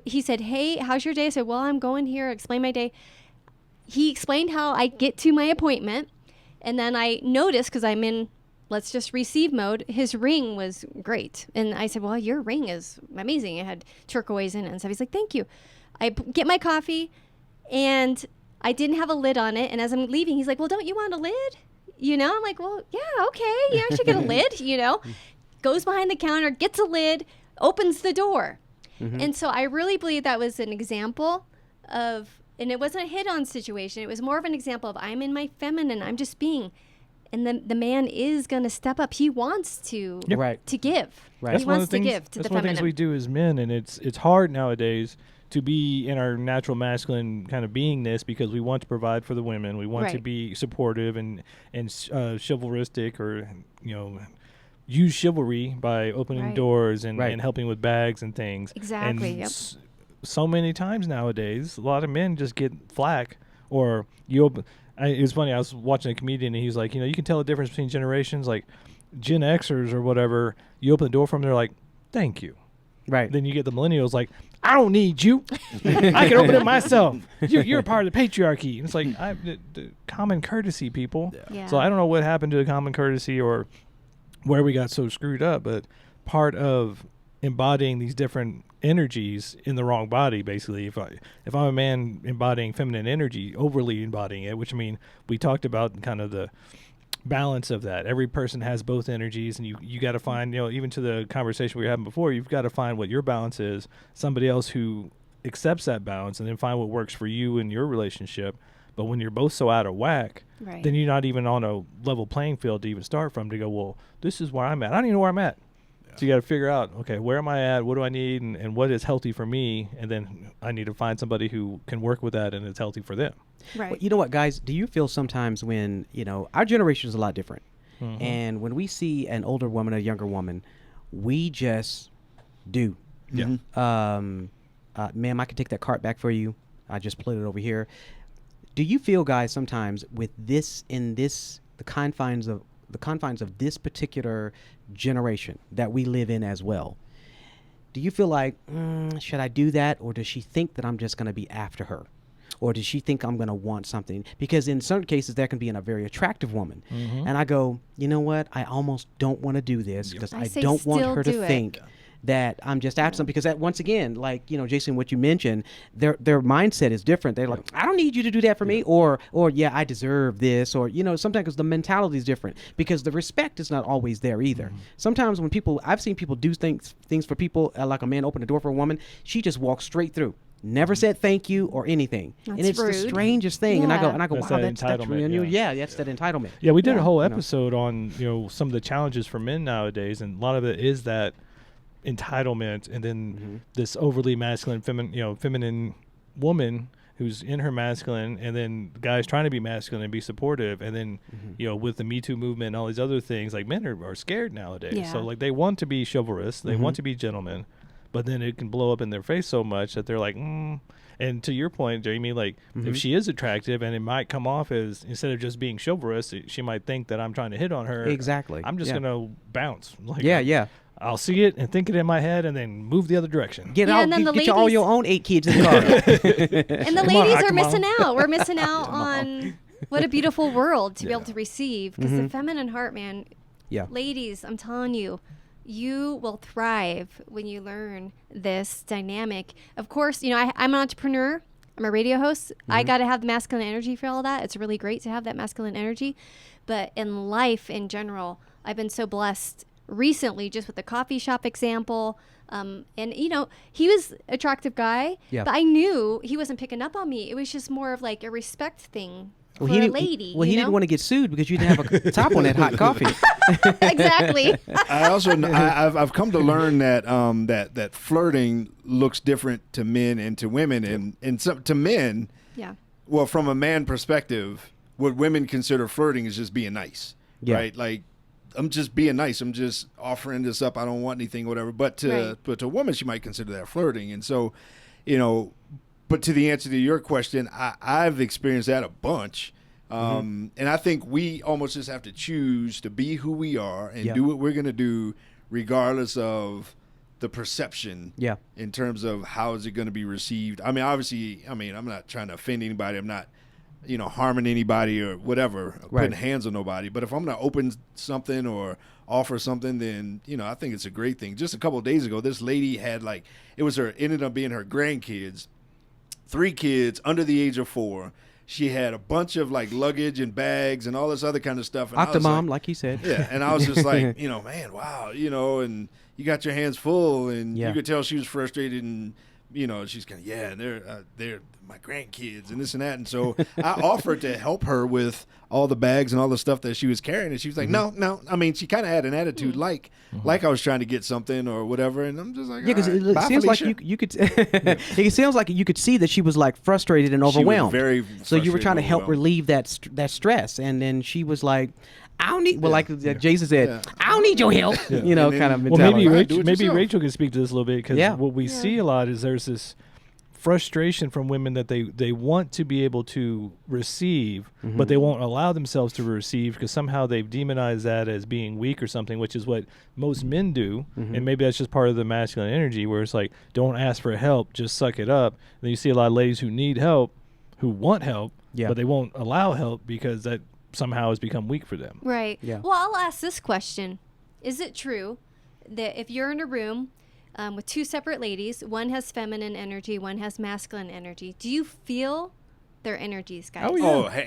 He said, hey, how's your day? I said, well, I'm going here. Explain my day. He explained how I get to my appointment. And then I noticed, because I'm in let's just receive mode, his ring was great. And I said, well, your ring is amazing. It had turquoise in it and stuff. He's like, thank you. I get my coffee, and I didn't have a lid on it. And as I'm leaving, he's like, well, don't you want a lid? I'm like, well, yeah, okay. Yeah, I should get a lid, Goes behind the counter, gets a lid, opens the door. And so I really believe that was an example of, and it wasn't a hit-on situation. It was more of an example of I'm in my feminine. I'm just being. And the man is going to step up. He wants to Right. to give. Right. That's He one wants of the to things, give to that's the one of the feminine. things we do as men, and it's hard nowadays to be in our natural masculine kind of beingness because we want to provide for the women. We want to Right. be supportive and chivalristic, or use chivalry by opening Right. doors and, Right. and helping with bags and things. Exactly, And yep. so many times nowadays, a lot of men just get flack, or you open. It was funny. I was watching a comedian, and he was like, you can tell the difference between generations. Like Gen Xers or whatever, you open the door for them, they're like, "Thank you." Right. Then you get the millennials like, "I don't need you. I can open it myself. You're a part of the patriarchy." And it's like the common courtesy, people. Yeah. So I don't know what happened to the common courtesy or where we got so screwed up, but part of embodying these different energies in the wrong body, basically, if I'm a man embodying feminine energy, overly embodying it, which I mean, we talked about kind of the balance of that. Every person has both energies, and you got to find, even to the conversation we were having before, you've got to find what your balance is, somebody else who accepts that balance, and then find what works for you in your relationship. But when you're both so out of whack, Right. then you're not even on a level playing field to even start from, to go, well, this is where I'm at. I don't even know where I'm at. So you got to figure out, okay, where am I at? What do I need? And what is healthy for me? And then I need to find somebody who can work with that and it's healthy for them. Right. Well, you know what, guys? Do you feel sometimes when, our generation is a lot different. Mhm. And when we see an older woman, a younger woman, we just do. Yeah. Ma'am, I can take that cart back for you. I just put it over here. Do you feel, guys, sometimes with this, the confines of this particular generation that we live in as well, do you feel like, should I do that? Or does she think that I'm just going to be after her? Or does she think I'm going to want something? Because in certain cases, that can be in a very attractive woman. Mhm. And I go, you know what? I almost don't want to do this because I I say don't want still her to do it. think that I'm just after something. Because that, once again, like, Jason, what you mentioned, their mindset is different. They're like, I don't need you to do that for me. Or yeah, I deserve this. Or, sometimes 'cause the mentality is different because the respect is not always there either. Sometimes when I've seen people do things for people, like a man open the door for a woman, she just walks straight through. Never said thank you or anything. And That's it's the rude. strangest thing. And I go, Yeah. That's wow, that that's entitlement, really unusual. yeah. Yeah, that's that entitlement. Yeah, we did a Yeah. whole episode on, some of the challenges for men nowadays, and a lot of it is that entitlement, and then this overly masculine, feminine woman who's in her masculine, and then guys trying to be masculine and be supportive, and then with the Me Too movement and all these other things, like men are scared nowadays. Yeah. So like they want to be chivalrous, they want to be gentlemen, but then it can blow up in their face so much that they're like, And to your point, Jamie, like if she is attractive, and it might come off as, instead of just being chivalrous, she might think that I'm trying to hit on her. Exactly. I'm just Yeah. gonna bounce. Like, Yeah. I'll see it and think it in my head, and then move the other direction. Get Yeah, out. and then Get, the get all ladies- your own 8 kids in the car. And the Come on, ladies are come on. missing out. We're missing out on what a beautiful world to be able to receive. Because Mm-hmm. the feminine heart, man, Yeah. ladies, I'm telling you, you will thrive when you learn this dynamic. Of course, I'm an entrepreneur. I'm a radio host. I Mm-hmm. got to have the masculine energy for all that. It's really great to have that masculine energy. But in life in general, I've been so blessed recently, just with the coffee shop example. And, he was an attractive guy, Yeah. but I knew he wasn't picking up on me. It was just more of like a respect thing for a lady. he didn't want to get sued because you didn't have a top on that hot coffee. Exactly. I also I've come to learn that that flirting looks different to men and to women, and some to men. Yeah. Well, from a man perspective, what women consider flirting is just being nice, Yeah. right? Like, I'm just being nice. I'm just offering this up. I don't want anything, whatever. But to a woman, she might consider that flirting. And so, but to the answer to your question, I've experienced that a bunch. And I think we almost just have to choose to be who we are and do what we're going to do, regardless of the perception. Yeah. In terms of how is it going to be received. I mean, obviously, I'm not trying to offend anybody. I'm not, harming anybody or whatever, putting hands on nobody. But if I'm going to open something or offer something, then, I think it's a great thing. Just a couple of days ago, this lady had ended up being her grandkids, 3 kids under the age of 4. She had a bunch of luggage and bags and all this other kind of stuff. And Octomom, like he said. Yeah. And I was just like, man, wow, and you got your hands full, and you could tell she was frustrated and she's kind of, they're my grandkids and this and that. And so I offered to help her with all the bags and all the stuff that she was carrying. And she was like, no. I mean, she kind of had an attitude like I was trying to get something or whatever. And I'm just like, yeah, because it seems like you could. It sounds like you could see that she was like frustrated and overwhelmed. She was very so you were trying to help relieve that stress, and then she was like, I don't need. Well, like Jason said, I don't need your help. Yeah. Kind of Well, mentality. maybe Rachel can speak to this a little bit because what we see a lot is there's this frustration from women that they want to be able to receive, but they won't allow themselves to receive because somehow they've demonized that as being weak or something, which is what most men do. And maybe that's just part of the masculine energy where it's like, don't ask for help, just suck it up. And then you see a lot of ladies who need help, who want help, but they won't allow help because that somehow has become weak for them. Right. Yeah. Well, I'll ask this question. Is it true that if you're in a room with two separate ladies, one has feminine energy, one has masculine energy, do you feel their energies, guys?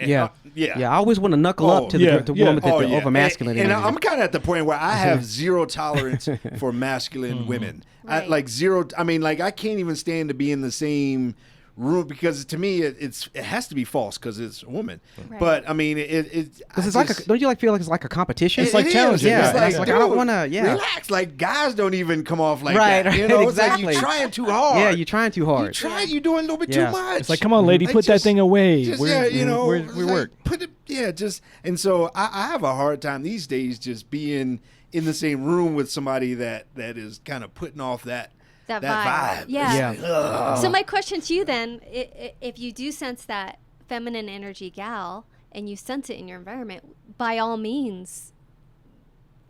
Yeah. I always want to knuckle up to the woman with the over masculine energy. And I'm kind of at the point where I have zero tolerance for masculine women. Right. I zero. I mean, like I can't even stand to be in the same room because to me it has to be false because it's a woman. Right. But I mean because it's like don't you feel like it's like a competition? It's like challenging. Yeah, it's like I don't want to. Relax. Like guys don't even come off like that. Right. You know, Exactly. It's like you're trying too hard. Yeah, you're trying too hard. You're doing a little bit too much. It's like, come on, lady, put that thing away. Just, we work. Put it. And so I have a hard time these days just being in the same room with somebody that is kind of putting off that vibe. Yeah. So my question to you then, if you do sense that feminine energy gal and you sense it in your environment, by all means,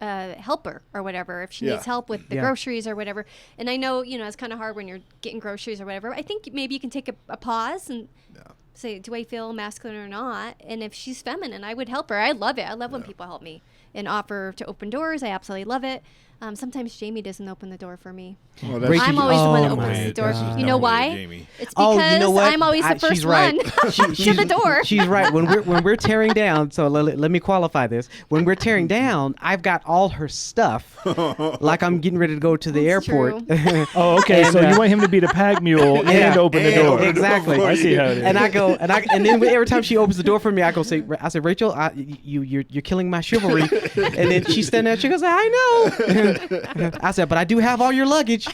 help her or whatever if she needs help with the groceries or whatever. And I know, it's kind of hard when you're getting groceries or whatever. I think maybe you can take a pause and say, do I feel masculine or not? And if she's feminine, I would help her. I love it. I love when people help me and offer to open doors. I absolutely love it. Sometimes Jamie doesn't open the door for me. Well, I'm always the one that opens the door. You know why? Jamie. It's because I'm always the first one to the door. She's right. When we're tearing down, so let me qualify this. When we're tearing down, I've got all her stuff, like I'm getting ready to go to the airport. Oh, okay. So you want him to be the pack mule and open the door. Exactly. I see how it is. And and then every time she opens the door for me, I say, Rachel, you're killing my chivalry. And then she's standing there. She goes, I know. I said, but I do have all your luggage.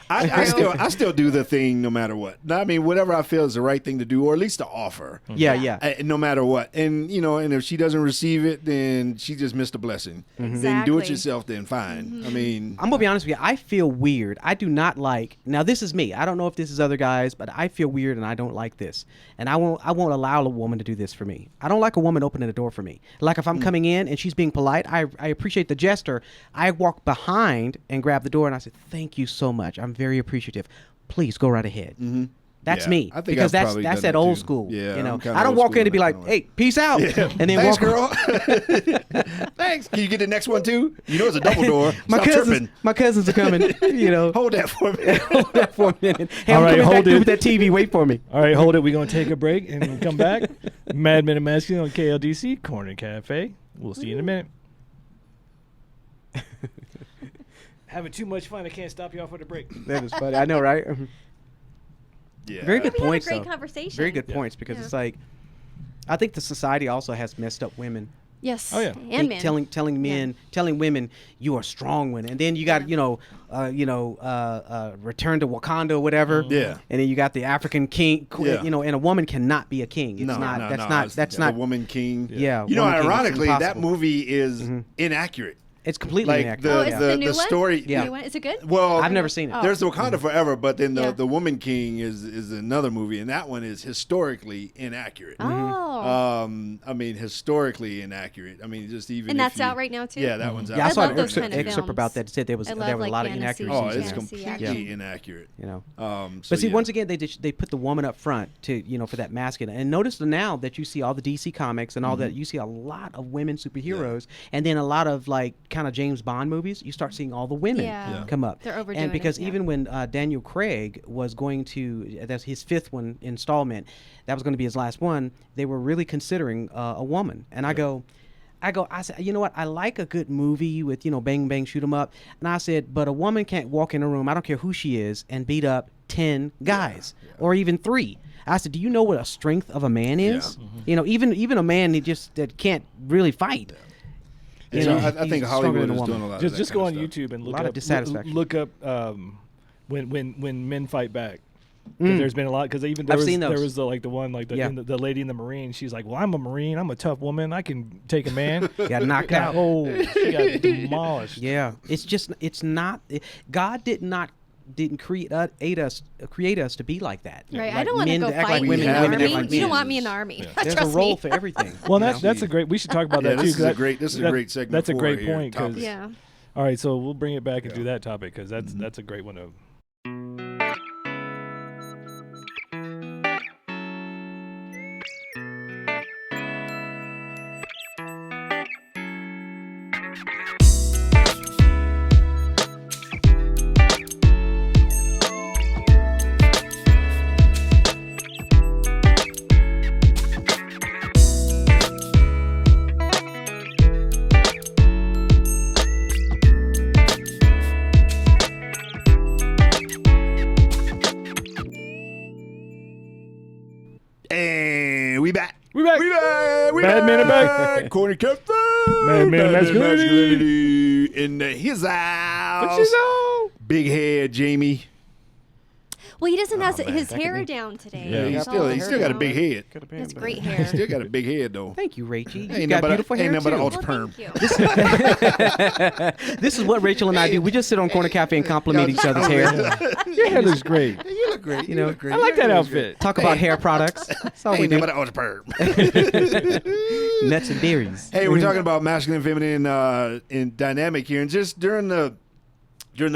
I still do the thing no matter what. I mean, whatever I feel is the right thing to do, or at least to offer. Yeah. No matter what. And and if she doesn't receive it, then she just missed a blessing. Then do it yourself. Then fine. I mean, I'm gonna be honest with you. I feel weird. I do not like. Now this is me. I don't know if this is other guys, but I feel weird and I don't like this. And I won't allow a woman to do this for me. I don't like a woman opening the door for me. Like if I'm coming in and she's being polite, I appreciate the gesture. I walk behind and grab the door and I said, "Thank you so much. I'm very appreciative. Please go right ahead." That's me. I think because I've that's done that it old too. school. Yeah, I don't walk in and be like, "Hey, peace out," and then thanks, walk. girl. Thanks. Can you get the next one too? It's a double door. My cousins are coming. Hold that for me. Hold that for a minute. Hey, All I'm right, coming hold back through it. with that TV. Wait for me. All right, hold it. We're going to take a break and come back. Mad Men of Masculinity on KLDC, Corner Cafe. We'll see you in a minute. Having too much fun. I can't stop you off with a break. That is funny. I know, right? Yeah. Very good We had a points, great though. conversation. Very good points because it's like, I think the society also has messed up women. Yes. Oh, yeah. And men. Telling women you are strong women, and then you got Return to Wakanda or whatever. Yeah. And then you got the African king. Yeah. And a woman cannot be a king. It's that's not a woman king. Yeah. You know, woman king is ironically, that impossible. movie is inaccurate. It's completely Like inaccurate. the new the one? story. Yeah. New one? Is it good? Well, I've never seen it. Oh. There's Wakanda Forever, but then Yeah. the Woman King is another movie, and that one is historically inaccurate. Oh. I mean, historically inaccurate. I mean, just even. And if that's you- out right now, too? Yeah, that one's out. Yeah, I I saw love an those kind of excerpt films. about that. It said there was I a love, lot of fantasy. inaccuracies. Oh, Yeah. it's Fantasy completely action. inaccurate. So But But see, once again, they put the woman up front to for that masculine. And notice now that you see all the DC comics and all that, you see a lot of women superheroes, and then a lot of like kind of James Bond movies. You start seeing all the women come up. They're overdoing and because it, yeah. even when Daniel Craig was going to, that's his fifth one installment, that was going to be his last one. They were really considering a woman, and I said, you know what? I like a good movie with, bang, bang, shoot 'em up. And I said, but a woman can't walk in a room, I don't care who she is, and beat up 10 guys or even 3. I said, do you know what a strength of a man is? You know, even a man that can't really fight. You know, I think Hollywood is doing a lot. Just go on stuff. YouTube and a lot of dissatisfaction. Look up when men fight back. There's been a lot because even there was the lady in the Marine. She's like, well, I'm a Marine. I'm a tough woman. I can take a man. Got knocked out. Oh, she got demolished. Yeah, it's not. God didn't create us to be like that. Right. Like I don't want to go act fight like women, in the women army. act like You don't men. want me in the army. There's Trust a role me. for everything. Well, that's a great. We should talk about that too. This is a great segment. That's a great here, point. Cause, topic. All right, so we'll bring it back and do that topic because that's a great one to. And we back. We back. Mad Men are back. Corner Cafe. Mad Men of Masculinity. In his house. What's his Big head, Jamie. Well, he doesn't have his hair down today. Yeah, he's still got a big head. That's great hair. Still got a big head though. Thank you, Rachel. You Ain't got nothing beautiful hair but too. an ultra perm. This is what Rachel and I do. We just sit on Corner Cafe and compliment each other's hair. Your hair looks great. You look great. You know, I like that outfit. Talk about hair products. That's all we Ain't do. nothing but an ultra perm. Nuts and berries. Hey, we're talking about masculine, feminine, in dynamic here, and just during the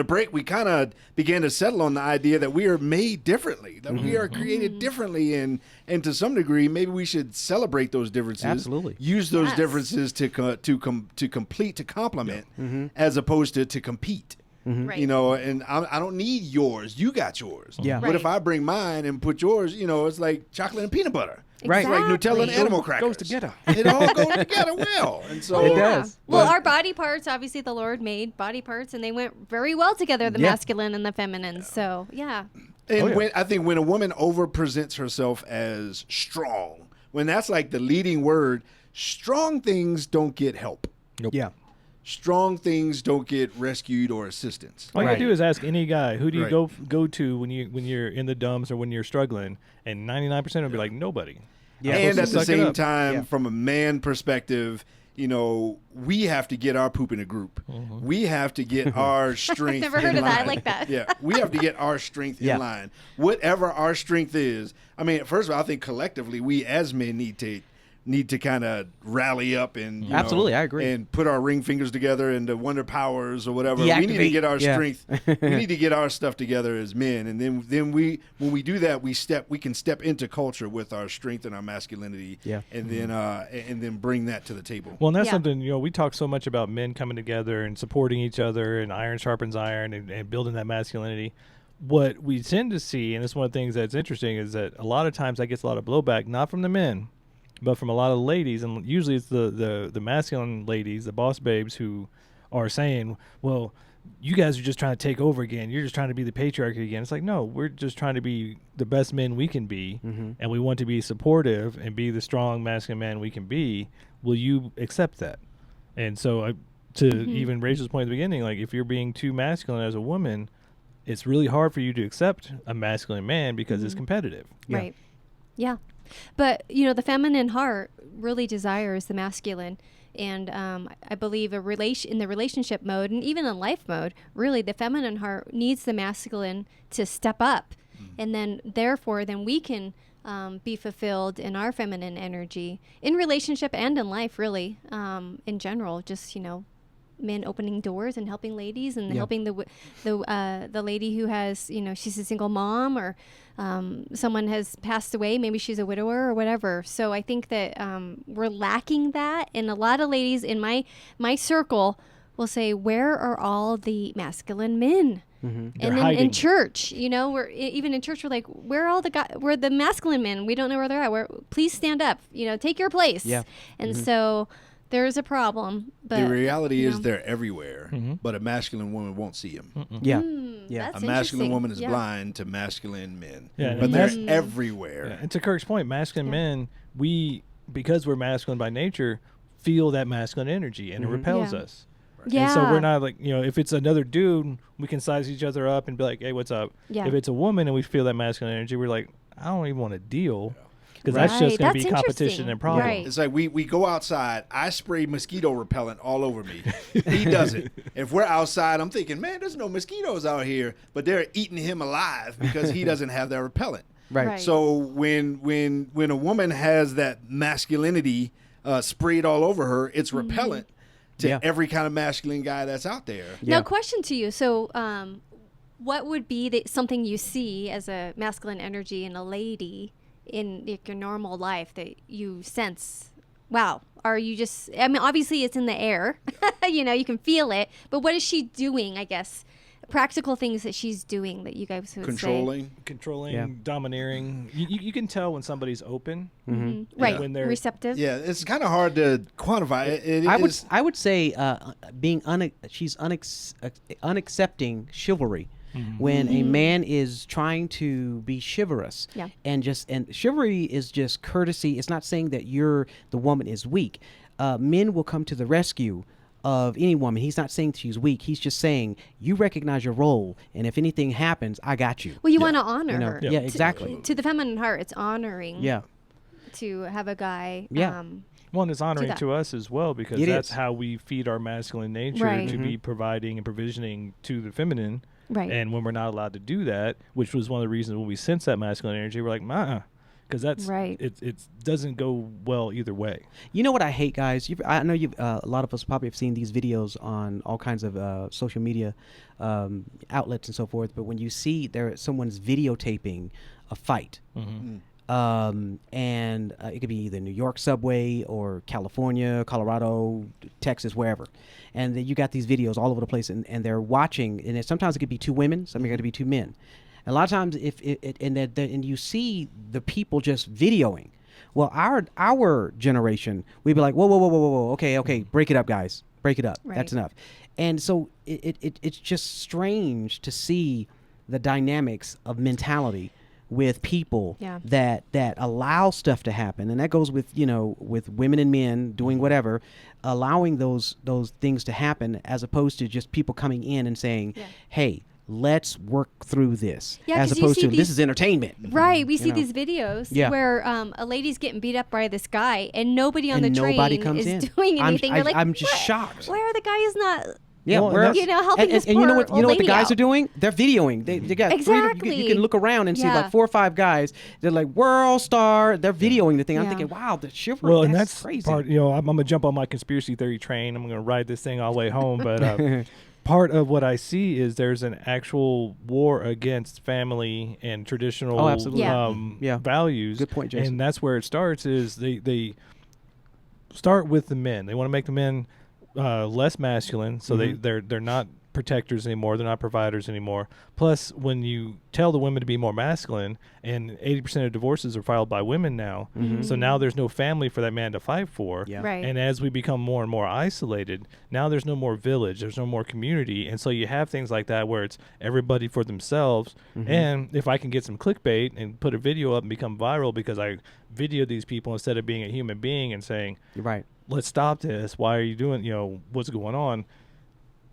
break, we kind of began to settle on the idea that we are made differently, that we are created differently, and to some degree, maybe we should celebrate those differences. Absolutely. Use those differences to complement, as opposed to compete. Right. You know, and I don't need yours. You got yours. Yeah. What if I bring mine and put yours? You know, it's like chocolate and peanut butter. Right. It's like Nutella and animal crackers. Goes together. It all goes together well. And so It does. Well, our body parts, obviously, the Lord made body parts, and they went very well together, the masculine and the feminine. So, yeah. And I think when a woman overpresents herself as strong, when that's like the leading word, strong things don't get help. Nope. Yeah. Strong things don't get rescued or assistance. All you gotta do is ask any guy, who do you Right. go to when you're in the dumps or when you're struggling, and 99% will be like nobody. Yeah. And at the Suck it same up. time, from a man perspective, you know, we have to get our poop in a group. We have to get our strength. Never heard in of that. I line. like that. Yeah, we have to get our strength in line. Whatever our strength is. I mean, first of all, I think collectively we as men need to kind of rally up and Absolutely, I agree. and put our ring fingers together and the wonder powers or whatever. We need to Deactivate. get our Yeah. strength. We need to get our stuff together as men, and then we when we do that, we can step into culture with our strength and our masculinity. Yeah. and then bring that to the table. Well, and that's something, we talk so much about men coming together and supporting each other, and iron sharpens iron, and building that masculinity. What we tend to see, and it's one of the things that's interesting, is that a lot of times that gets a lot of blowback, not from the men, but from a lot of the ladies, and usually it's the masculine ladies, the boss babes, who are saying, well, you guys are just trying to take over again. You're just trying to be the patriarchy again. It's like, no, we're just trying to be the best men we can be, and we want to be supportive and be the strong masculine man we can be. Will you accept that? And so even Rachel's point at the beginning, like if you're being too masculine as a woman, it's really hard for you to accept a masculine man because it's competitive. Right. Yeah. But, the feminine heart really desires the masculine. And I believe in the relationship mode and even in life mode, really the feminine heart needs the masculine to step up. And then therefore, we can be fulfilled in our feminine energy in relationship and in life, really, in general, just, men opening doors and helping ladies and helping the lady who has, she's a single mom or someone has passed away, maybe she's a widower or whatever. So I think that we're lacking that, and a lot of ladies in my circle will say, where are all the masculine men? And then in church, we're even in church, we're like, where are all we're the masculine men? We don't know where they're at. Please stand up, take your place. Yeah. And so there is a problem. But the reality is know. they're everywhere, but a masculine woman won't see them. Yeah. That's A masculine interesting. woman is Yeah. blind to masculine men. Yeah, But they're everywhere. Yeah, and to Kirk's point, masculine men, because we're masculine by nature, feel that masculine energy, and it repels us. Yeah. And so we're not like, if it's another dude, we can size each other up and be like, hey, what's up? Yeah. If it's a woman and we feel that masculine energy, we're like, I don't even want to deal. Because that's just going to be competition and problem. Right. It's like we go outside. I spray mosquito repellent all over me. He doesn't. If we're outside, I'm thinking, man, there's no mosquitoes out here. But they're eating him alive because he doesn't have that repellent. Right. So when a woman has that masculinity sprayed all over her, it's repellent to every kind of masculine guy that's out there. Now, question to you. So, what would be something you see as a masculine energy in a lady in like, your normal life that you sense? Wow. Are you just, I mean, obviously it's in the air, you can feel it, but what is she doing, I guess? Practical things that she's doing that you guys would say. Controlling, domineering. You can tell when somebody's open. Right. When they're receptive. Yeah, it's kind of hard to quantify. I would say being she's unaccepting chivalry. When a man is trying to be chivalrous, and chivalry is just courtesy. It's not saying that the woman is weak. Men will come to the rescue of any woman. He's not saying she's weak. He's just saying you recognize your role, and if anything happens, I got you. Well, you want to honor her. Yeah, exactly. To the feminine heart, it's honoring. Yeah. To have a guy. Yeah. Well, and it's honoring to us as well, because that's how we feed our masculine nature to be providing and provisioning to the feminine. Right. And when we're not allowed to do that, which was one of the reasons when we sense that masculine energy, we're like, because that's it doesn't go well either way. You know what I hate, guys? I know a lot of us probably have seen these videos on all kinds of social media outlets and so forth. But when you see someone's videotaping a fight, and it could be either New York subway or California, Colorado, Texas, wherever, and you got these videos all over the place, and they're watching, and sometimes it could be two women, sometimes it could be two men. A lot of times, and you see the people just videoing. Well, our generation, we'd be like, whoa, okay, break it up, guys, break it up. Right. That's enough. And so it's just strange to see the dynamics of mentality with people that allow stuff to happen, and that goes with with women and men doing whatever, allowing those things to happen, as opposed to just people coming in and saying, hey, let's work through this, as opposed to this is entertainment. Right. We see these videos where a lady's getting beat up by this guy, and nobody on the train is doing anything. I'm just shocked. Why are the guys not? Yeah, helping this and you know what the guys out. are doing? They're videoing. They got exactly. You can look around and see like 4 or 5 guys. They're like world star. They're videoing the thing. I'm thinking, wow, the chivalry. Well, and that's crazy. Part. I'm gonna jump on my conspiracy theory train. I'm gonna ride this thing all the way home. But part of what I see is there's an actual war against family and traditional values. Good point, Jason. And that's where it starts. Is they start with the men. They want to make the men less masculine, so they're not protectors anymore, they're not providers anymore. Plus, when you tell the women to be more masculine, and 80% of divorces are filed by women now, so now there's no family for that man to fight for. Right. And as we become more and more isolated, now there's no more village, there's no more community, and so you have things like that where it's everybody for themselves. And if I can get some clickbait and put a video up and become viral because I videoed these people instead of being a human being and saying, right, let's stop this, why are you doing, what's going on?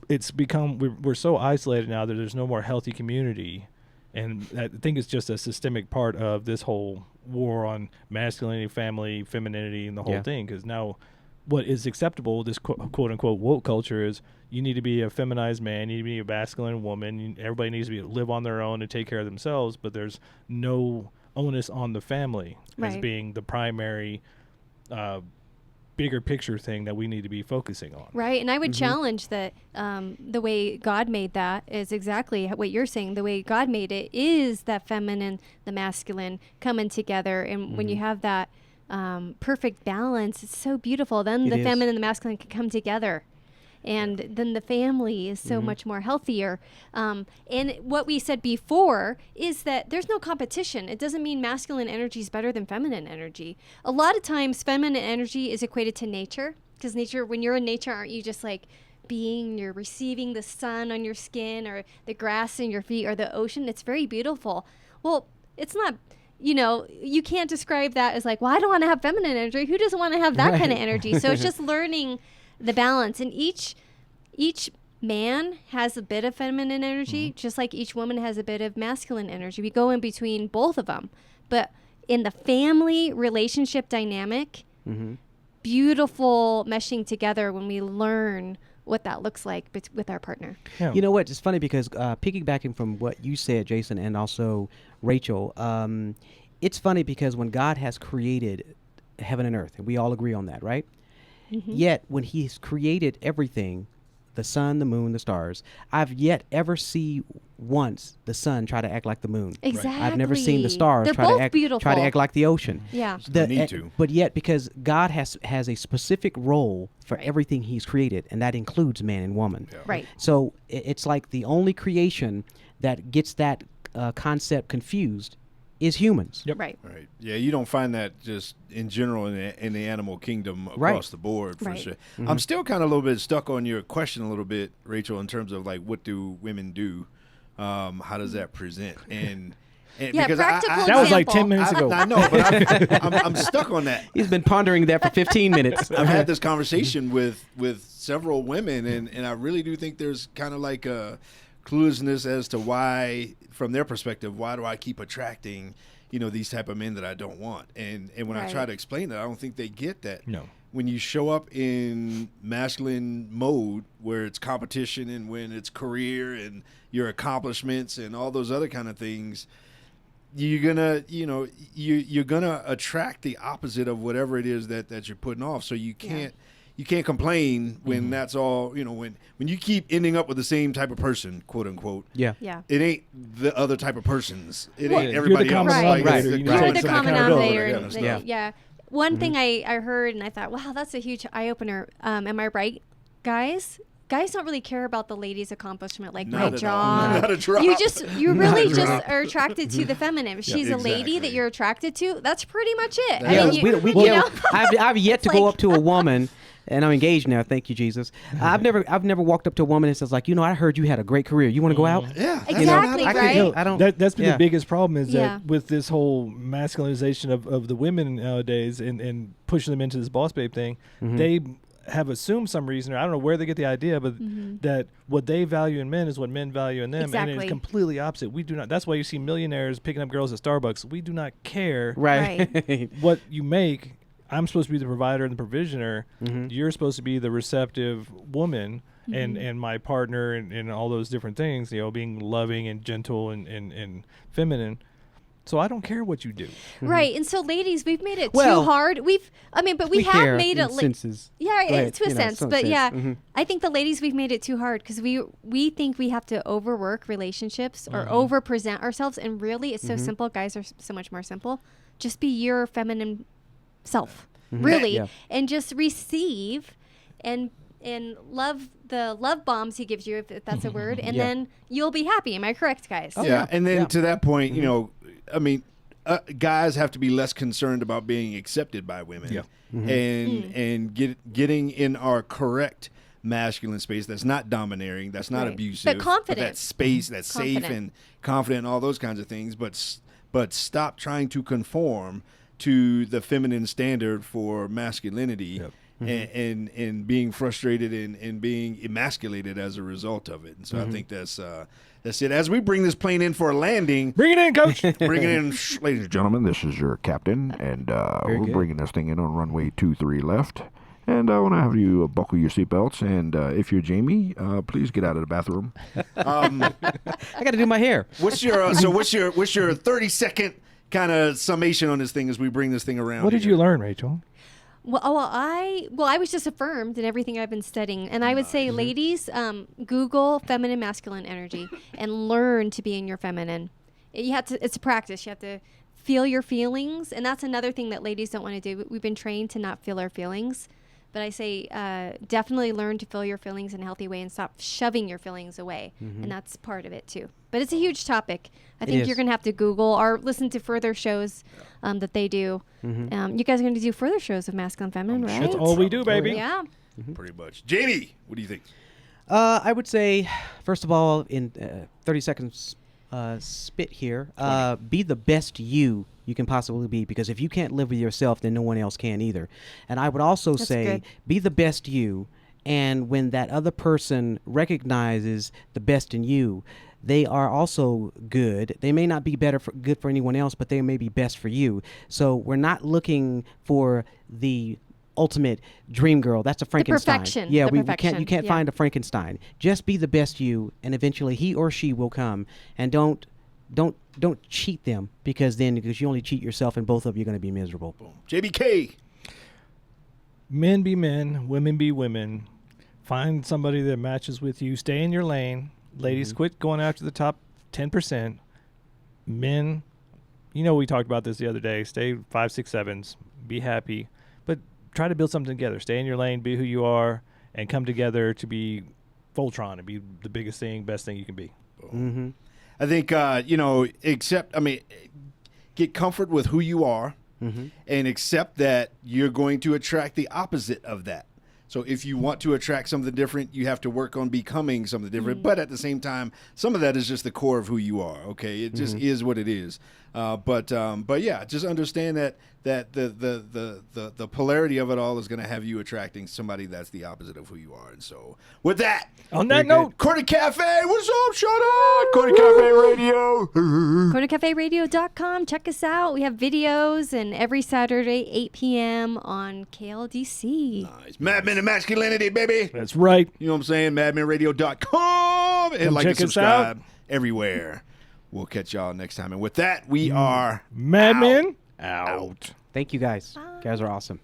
It's become, we're so isolated now that there's no more healthy community. And I think it's just a systemic part of this whole war on masculinity, family, femininity, and the whole thing. Because now what is acceptable, this quote unquote woke culture, is you need to be a feminized man, you need to be a masculine woman, everybody needs to live on their own and take care of themselves, but there's no onus on the family as being the primary bigger picture thing that we need to be focusing on. Right. And I would challenge that the way God made that is exactly what you're saying. The way God made it is that feminine, the masculine coming together. And when you have that perfect balance, it's so beautiful. Then the feminine and the masculine can come together. And then the family is so much more healthier. And what we said before is that there's no competition. It doesn't mean masculine energy is better than feminine energy. A lot of times feminine energy is equated to nature. Because nature, when you're in nature, aren't you just like you're receiving the sun on your skin or the grass in your feet or the ocean? It's very beautiful. Well, it's not, you can't describe that as like, well, I don't want to have feminine energy. Who doesn't want to have that kind of energy? So it's just learning the balance. And each man has a bit of feminine energy, just like each woman has a bit of masculine energy. We go in between both of them. But in the family relationship dynamic, beautiful meshing together when we learn what that looks like with our partner. Yeah. You know what? It's funny because piggybacking from what you said, Jason, and also Rachel, it's funny because when God has created heaven and earth, and we all agree on that, right? Yet when He's created everything, the sun, the moon, the stars, I've yet ever see once the sun try to act like the moon. Exactly. I've never seen the stars They're try both to act beautiful. try to act like the ocean. Yeah. They need to. But yet, because God has a specific role for everything He's created, and that includes man and woman. Yeah. Right. So it's like the only creation that gets that concept confused is humans. Yep. Right. Right. Yeah, you don't find that just in general in the animal kingdom across the board for sure. I'm still kind of a little bit stuck on your question a little bit, Rachel, in terms of like what do women do? How does that present? And because practical that was like 10 minutes ago. I know, but I'm stuck on that. He's been pondering that for 15 minutes. I've had this conversation with several women, and I really do think there's kind of like a cluelessness as to why, from their perspective, why do I keep attracting, these type of men that I don't want? And when I try to explain that, I don't think they get that. No. When you show up in masculine mode where it's competition and when it's career and your accomplishments and all those other kind of things, you're gonna you're gonna attract the opposite of whatever it is that you're putting off. So you can't complain when that's all, when you keep ending up with the same type of person, quote unquote. Yeah. It ain't the other type of persons. It Well, ain't everybody you're the else. common Right. denominator. You You're need the some common accountability. denominator. Yeah. One thing I heard and I thought, wow, that's a huge eye opener. Am I right, guys? Guys don't really care about the lady's accomplishment, like my job. Not a drop. You really just are attracted to the feminine. If she's a lady that you're attracted to, that's pretty much it. I've yet to go up to a woman, and I'm engaged now. Thank you, Jesus. I've never walked up to a woman and says like, I heard you had a great career. You want to go out? Yeah, exactly. Right. I don't. That's been the biggest problem is that with this whole masculinization of the women nowadays and pushing them into this boss babe thing, they have assumed some reason, or I don't know where they get the idea, but that what they value in men is what men value in them, Exactly. and it's completely opposite. We do not. That's why you see millionaires picking up girls at Starbucks. We do not care what you make. I'm supposed to be the provider and the provisioner. You're supposed to be the receptive woman and my partner and all those different things, being loving and gentle and feminine. So I don't care what you do. Right. And so ladies, we've made it Well, too hard. We have made it senses. To a sense. But I think the ladies, we've made it too hard because we think we have to overwork relationships or over-present ourselves. And really, it's so simple. Guys are so much more simple. Just be your feminine self, really, and just receive and love the love bombs he gives you, if that's a word, and then you'll be happy. Am I correct, guys? And then to that point, guys have to be less concerned about being accepted by women, and getting in our correct masculine space that's not domineering, that's not abusive, but confident, that space that's safe and confident, and all those kinds of things. But stop trying to conform to the feminine standard for masculinity. And being frustrated and being emasculated as a result of it. And so I think that's it. As we bring this plane in for a landing. Bring it in, coach. Bring it in. Ladies and gentlemen, this is your captain, and we're bringing this thing in on runway 23 left. And I want to have you buckle your seatbelts. And if you're Jamie, please get out of the bathroom. I got to do my hair. What's your 30-second kind of summation on this thing as we bring this thing around? What did you learn, Rachel? I was just affirmed in everything I've been studying, and I would say, ladies, Google feminine masculine energy and learn to be in your feminine. It's a practice. You have to feel your feelings, and that's another thing that ladies don't want to do. We've been trained to not feel our feelings, But I say definitely learn to feel your feelings in a healthy way and stop shoving your feelings away. Mhm. And that's part of it, too. But it's a huge topic. I It think is. you're going to have to Google or listen to further shows that they do. Mhm. You guys are going to do further shows of masculine, feminine, right? That's all we do, baby. Yeah. Pretty much. Jamie, what do you think? I would say, first of all, in 30 seconds spit here, be the best you can possibly be, because if you can't live with yourself, then no one else can either. And I would also That's say, good. be the best you, and when that other person recognizes the best in you, they are also good. They may not be good for anyone else, but they may be best for you. So we're not looking for the ultimate dream girl. That's a Frankenstein. perfection. Yeah, The you perfection. can't Yeah. find a Frankenstein. Just be the best you, and eventually he or she will come. And don't cheat them, because you only cheat yourself, and both of you are going to be miserable. JBK. Men be men, women be women. Find somebody that matches with you. Stay in your lane. Ladies, quit going after the top 10%. Men, we talked about this the other day. Stay 5, 6, 7s. Be happy. But try to build something together. Stay in your lane. Be who you are. And come together to be Voltron and be the biggest thing, best thing you can be. Mm-hmm. I think, get comfort with who you are and accept that you're going to attract the opposite of that. So if you want to attract something different, you have to work on becoming something different. But at the same time, some of that is just the core of who you are. Okay, it just is what it is. But yeah, just understand that the polarity of it all is going to have you attracting somebody that's the opposite of who you are. And so with that, on that note, Corner Cafe, what's up? Shout out Corner Cafe Radio. CornerCafeRadio.com. Check us out. We have videos, and every Saturday, 8 p.m. on KLDC. Nice. Mad Men of Masculinity, baby. That's right. You know what I'm saying? MadmenRadio.com. And Come like and check us subscribe out. everywhere. We'll catch y'all next time. And with that, we are Mad Men out. Thank you guys. You guys are awesome.